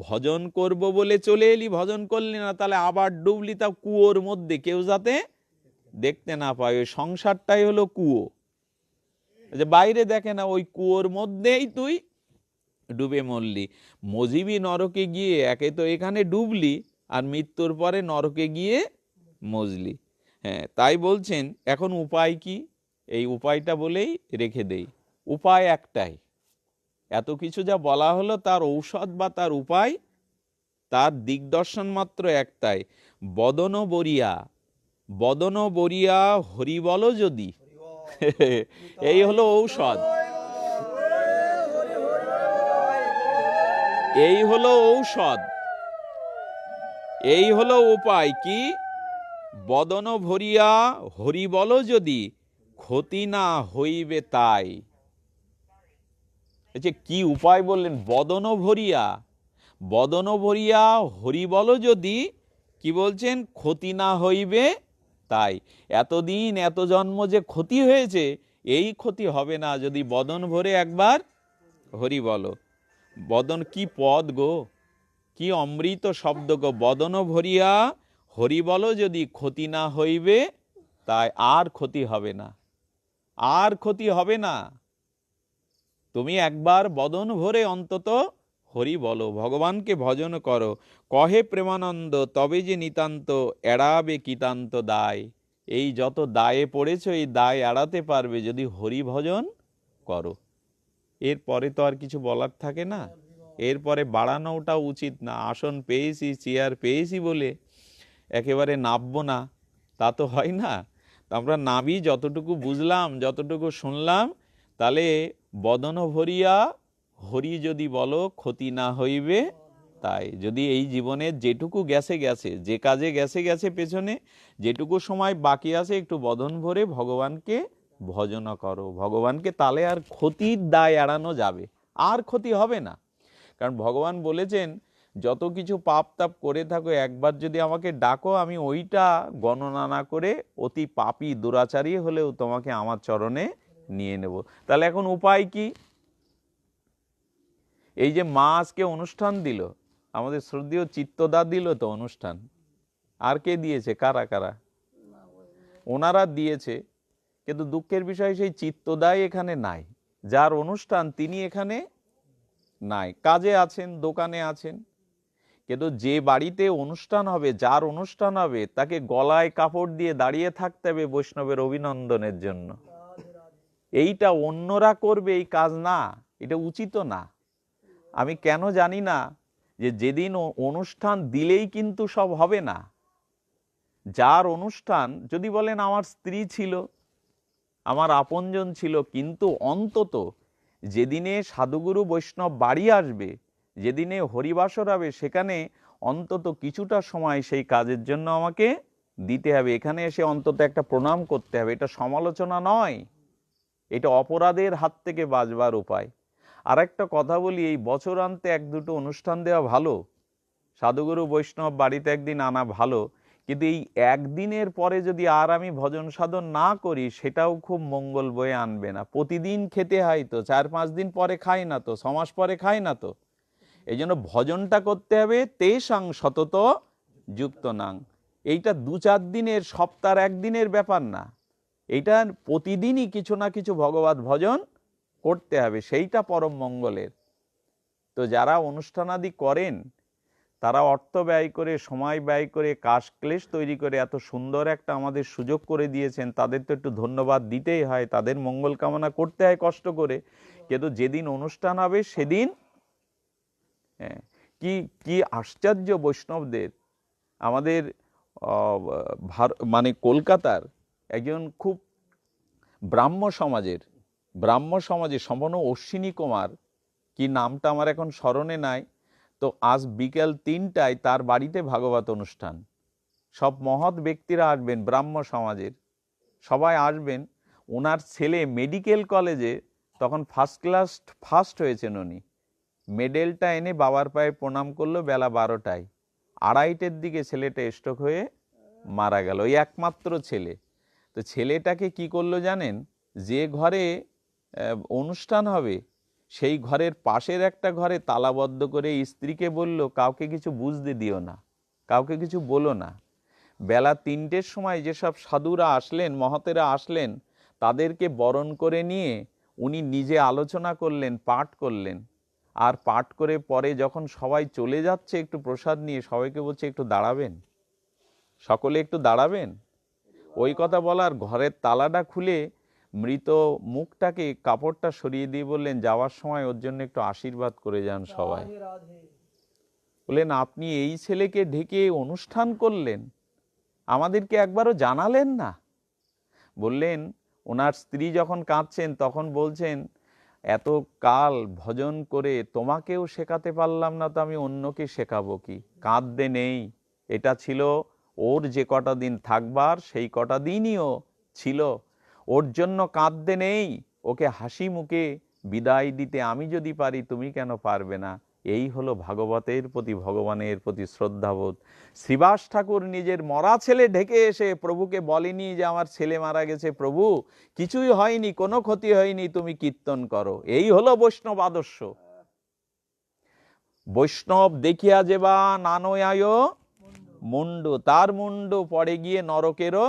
ভজন করব বলে চলে এলি, ভজন করলি না, তাহলে আবার ডুবলি, তা কুয়োর মধ্যে কেউ যাতে দেখতে না পায়। ওই সংসারটাই হলো কুয়ো, যে বাইরে দেখে না, ওই কুয়োর মধ্যেই তুই ডুবে মরলি। মজিবি নরকে গিয়ে, একে তো এখানে ডুবলি আর মৃত্যুর পরে নরকে গিয়ে মজলি। হ্যাঁ, তাই বলছেন এখন উপায় কি? এই উপায়টা বলেই রেখে দেই। উপায় একটাই, এত কিছু যা বলা হলো তার ঔষধ বা তার উপায়, তার দিগদর্শন মাত্র একটাই, বদন বরিয়া। বদন বরিয়া হরি বল যদি, এই হলো ঔষধ, এই হলো ঔষধ, এই হলো উপায়। কি? বদন ভরিয়া হরি বল যদি, ক্ষতি না হইবে তাই। কি উপায় বললেন? বদন ভরিয়া, বদন ভরিয়া হরি বল যদি, কি বলছেন? ক্ষতি না হইবে তাই। এতদিন এত জন্ম যে ক্ষতি হয়েছে, এই ক্ষতি হবে না যদি বদন ভরে একবার হরি বলো। বদন কি পদ গো, কি অমৃত শব্দ গো! বদন ভরিয়া হরি বলো যদি, ক্ষতি না হইবে তাই। আর ক্ষতি হবে না, আর ক্ষতি হবে না। তুমি একবার বদন ভরে অন্তত হরি বলো, ভগবানকে ভজন করো। কহে প্রেমানন্দ তবে যে নিতান্ত, এড়াবে কিতান্ত দায়। এই যত দায়ে পড়েছো এই দায় এড়াতে পারবে যদি হরি ভজন করো। এরপরে তো আর কিছু বলার থাকে না, এরপরে বাড়ানোটা উচিত না। আসন পেয়েছি, চেয়ার পেয়েছি বলে একেবারে নামবো না, তা তো হয় না। আমরা নাবি, যতটুকু বুঝলাম, যতটুকু শুনলাম, তাহলে বদন ভরিয়া হরি যদি বলো, ক্ষতি না হইবে তাই। যদি এই জীবনের যেটুকু গেছে গেছে, যে কাজে গেছে গেছে পেছনে, যেটুকু সময় বাকি আছে একটু বদন ভরে ভগবানকে ভজন করো, ভগবানকে, তাহলে আর ক্ষতির দায় এড়ানো যাবে, আর ক্ষতি হবে না। কারণ ভগবান বলেছেন যত কিছু পাপ তাপ করে থাকো, একবার যদি আমাকে ডাকো, আমি ওইটা গণনা না করে অতি পাপী দুরাচারী হলেও তোমাকে আমার চরণে নিয়ে নেব। তাহলে এখন উপায় কি? এই যে মা আজকে অনুষ্ঠান দিল, আমাদের শ্রদ্ধেয় চিত্তদা দিল তো অনুষ্ঠান, আর কে দিয়েছে? কারা কারা? ওনারা দিয়েছে, কিন্তু দুঃখের বিষয় সেই চিত্তদাই এখানে নাই। যার অনুষ্ঠান তিনি এখানে নাই, কাজে আছেন, দোকানে আছেন। কিন্তু যে বাড়িতে অনুষ্ঠান হবে, যার অনুষ্ঠান হবে, তাকে গলায় কাপড় দিয়ে দাঁড়িয়ে থাকতে হবে বৈষ্ণবের অভিনন্দনের জন্য। এইটা অন্যরা করবে এই কাজ না, এটা উচিত না। আমি কেন জানি না যে যেদিন অনুষ্ঠান দিলেই কিন্তু সব হবে না, যার অনুষ্ঠান, যদি বলেন আমার স্ত্রী ছিল, আমার আপনজন ছিল, কিন্তু অন্তত যেদিনে সাধুগুরু বৈষ্ণব বাড়ি আসবে, যেদিনে হরিবাসর হবে, সেখানে অন্তত কিছুটা সময় সেই কাজের জন্য আমাকে দিতে হবে। এখানে এসে অন্তত একটা প্রণাম করতে হবে। এটা সমালোচনা নয়, এটা অপরাধের হাত থেকে বাঁচবার উপায়। আর একটা কথা বলি, এই বছরান্তে এক দুটো অনুষ্ঠান দেওয়া ভালো, সাধুগুরু বৈষ্ণব বাড়িতে একদিন আনা ভালো, কিন্তু এই একদিনের পরে যদি আর আমি ভজন সাধন না করি, সেটাও খুব মঙ্গল বয়ে আনবে না। প্রতিদিন খেতে হয় তো, 4-5 দিন পরে খাই না তো, 6 মাস পরে খাই না তো। এই জন্য ভজনটা করতে হবে তেষাং সতত যুক্ত নাং। এইটা 2-4 দিনের, সপ্তাহের একদিনের ব্যাপার না, এইটা প্রতিদিনই কিছু না কিছু ভগবত ভজন করতে হবে, সেইটা পরম মঙ্গলের। তো যারা অনুষ্ঠানাদি করেন, তারা অর্থ ব্যয় করে, সময় ব্যয় করে, কাশক্লেশ তৈরি করে এত সুন্দর একটা আমাদের সুযোগ করে দিয়েছেন, তাদের তো একটু ধন্যবাদ দিতেই হয়, তাদের মঙ্গল কামনা করতে হয় কষ্ট করে। কিন্তু যেদিন অনুষ্ঠান হবে সেদিন কি কি আশ্চর্য বৈষ্ণবদের! আমাদের মানে কলকাতার একজন খুব ব্রাহ্ম সমাজের সম্পূর্ণ অশ্বিনী কুমার, কি নামটা আমার এখন স্মরণে নাই, তো আজ বিকেল 3টায় তার বাড়িতে ভাগবত অনুষ্ঠান। সব মহৎ ব্যক্তিরা আসবেন, ব্রাহ্ম সমাজের সবাই আসবেন। ওনার ছেলে মেডিকেল কলেজে তখন ফার্স্ট হয়েছেন উনি, মেডেলটা এনে বাবার পায়ে প্রণাম করলো বেলা 12টায়। 2:30-এর দিকে ছেলেটা স্ট্রোক হয়ে মারা গেল, ওই একমাত্র ছেলে। তো ছেলেটাকে কি করলো জানেন? যে ঘরে অনুষ্ঠান হবে, সেই ঘরের পাশের একটা ঘরে তালাবদ্ধ করে স্ত্রীকে বলল, কাউকে কিছু বুঝতে দিও না, কাউকে কিছু বলো না। বেলা 3টের সময় যেসব সাধুরা আসলেন, মহতেরা আসলেন, তাদেরকে বরণ করে নিয়ে উনি নিজে আলোচনা করলেন, পাঠ করলেন। আর পাঠ করে পরে যখন সবাই চলে যাচ্ছে একটু প্রসাদ নিয়ে, সবাইকে বলছে একটু দাঁড়াবেন, সকলে একটু দাঁড়াবেন। ওই কথা বলার ঘরের তালাটা খুলে মৃত মুখটাকে কাপড়টা সরিয়ে দিয়ে বললেন, যাওয়ার সময় ওর জন্য একটু আশীর্বাদ করে যান সবাই। বললেন, আপনি এই ছেলেকে ঢেকে অনুষ্ঠান করলেন, আমাদেরকে একবারও জানালেন না। বললেন, ওনার স্ত্রী যখন কাঁদছেন তখন বলছেন, এত কাল ভজন করে তোমাকেও শেখাতে পারলাম না, তো আমি অন্যকে শেখাবো কি? কাঁদতে নেই, এটা ছিল ওর যে কটা দিন থাকবার, সেই কটা দিনইও ছিল। ওর জন্য কাঁদতে নেই, ওকে হাসি মুখে বিদায় দিতে আমি যদি পারি, তুমি কেন পারবে না? এই হলো ভাগবতের প্রতি, ভগবানের প্রতি শ্রদ্ধাবোধ। শ্রীবাস ঠাকুর নিজের মরা ছেলে ঢেকে এসে প্রভুকে বলেনি যে আমার ছেলে মারা গেছে, প্রভু কিছুই হয়নি, কোনো ক্ষতি হয়নি, তুমি কীর্তন করো। এই হলো বৈষ্ণব আদর্শ। বৈষ্ণব দেখিয়া যেবা নানয়ায় মুন্ডু, তার মুন্ডু পড়ে গিয়ে নরকেরও।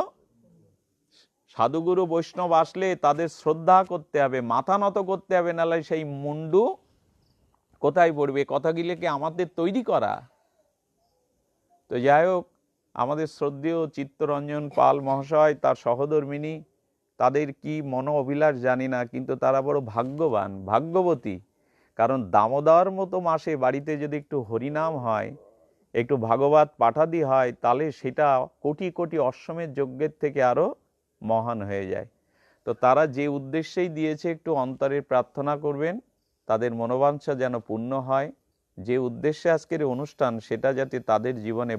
সাধুগুরু বৈষ্ণব আসলে তাদের শ্রদ্ধা করতে হবে, মাথা নত করতে হবে, নাহলে সেই মুন্ডু কোথায় পড়বে? কথাগুলো কি আমাদের তৈরি করা? তো যাই হোক, আমাদের শ্রদ্ধেয় চিত্তরঞ্জন পাল মহাশয়, তার সহধর্মিনী, তাদের কি মনো অভিলাষ জানি না, কিন্তু তারা বড় ভাগ্যবান, ভাগ্যবতী। কারণ দামোদর মতো মাসে বাড়িতে যদি একটু হরিনাম হয়, একটু ভাগবত পাঠাদি হয়, তাহলে সেটা কোটি কোটি অশ্বমেধ যজ্ঞের থেকে আরো মহান হয়ে যায়। তো তারা যে উদ্দেশ্যেই দিয়েছে, একটু অন্তরে প্রার্থনা করবেন তাদের মনোবাঞ্ছা যেন পূর্ণ হয়। যে উদ্দেশ্যে আজকের অনুষ্ঠান, সেটা যাতে তাদের জীবনে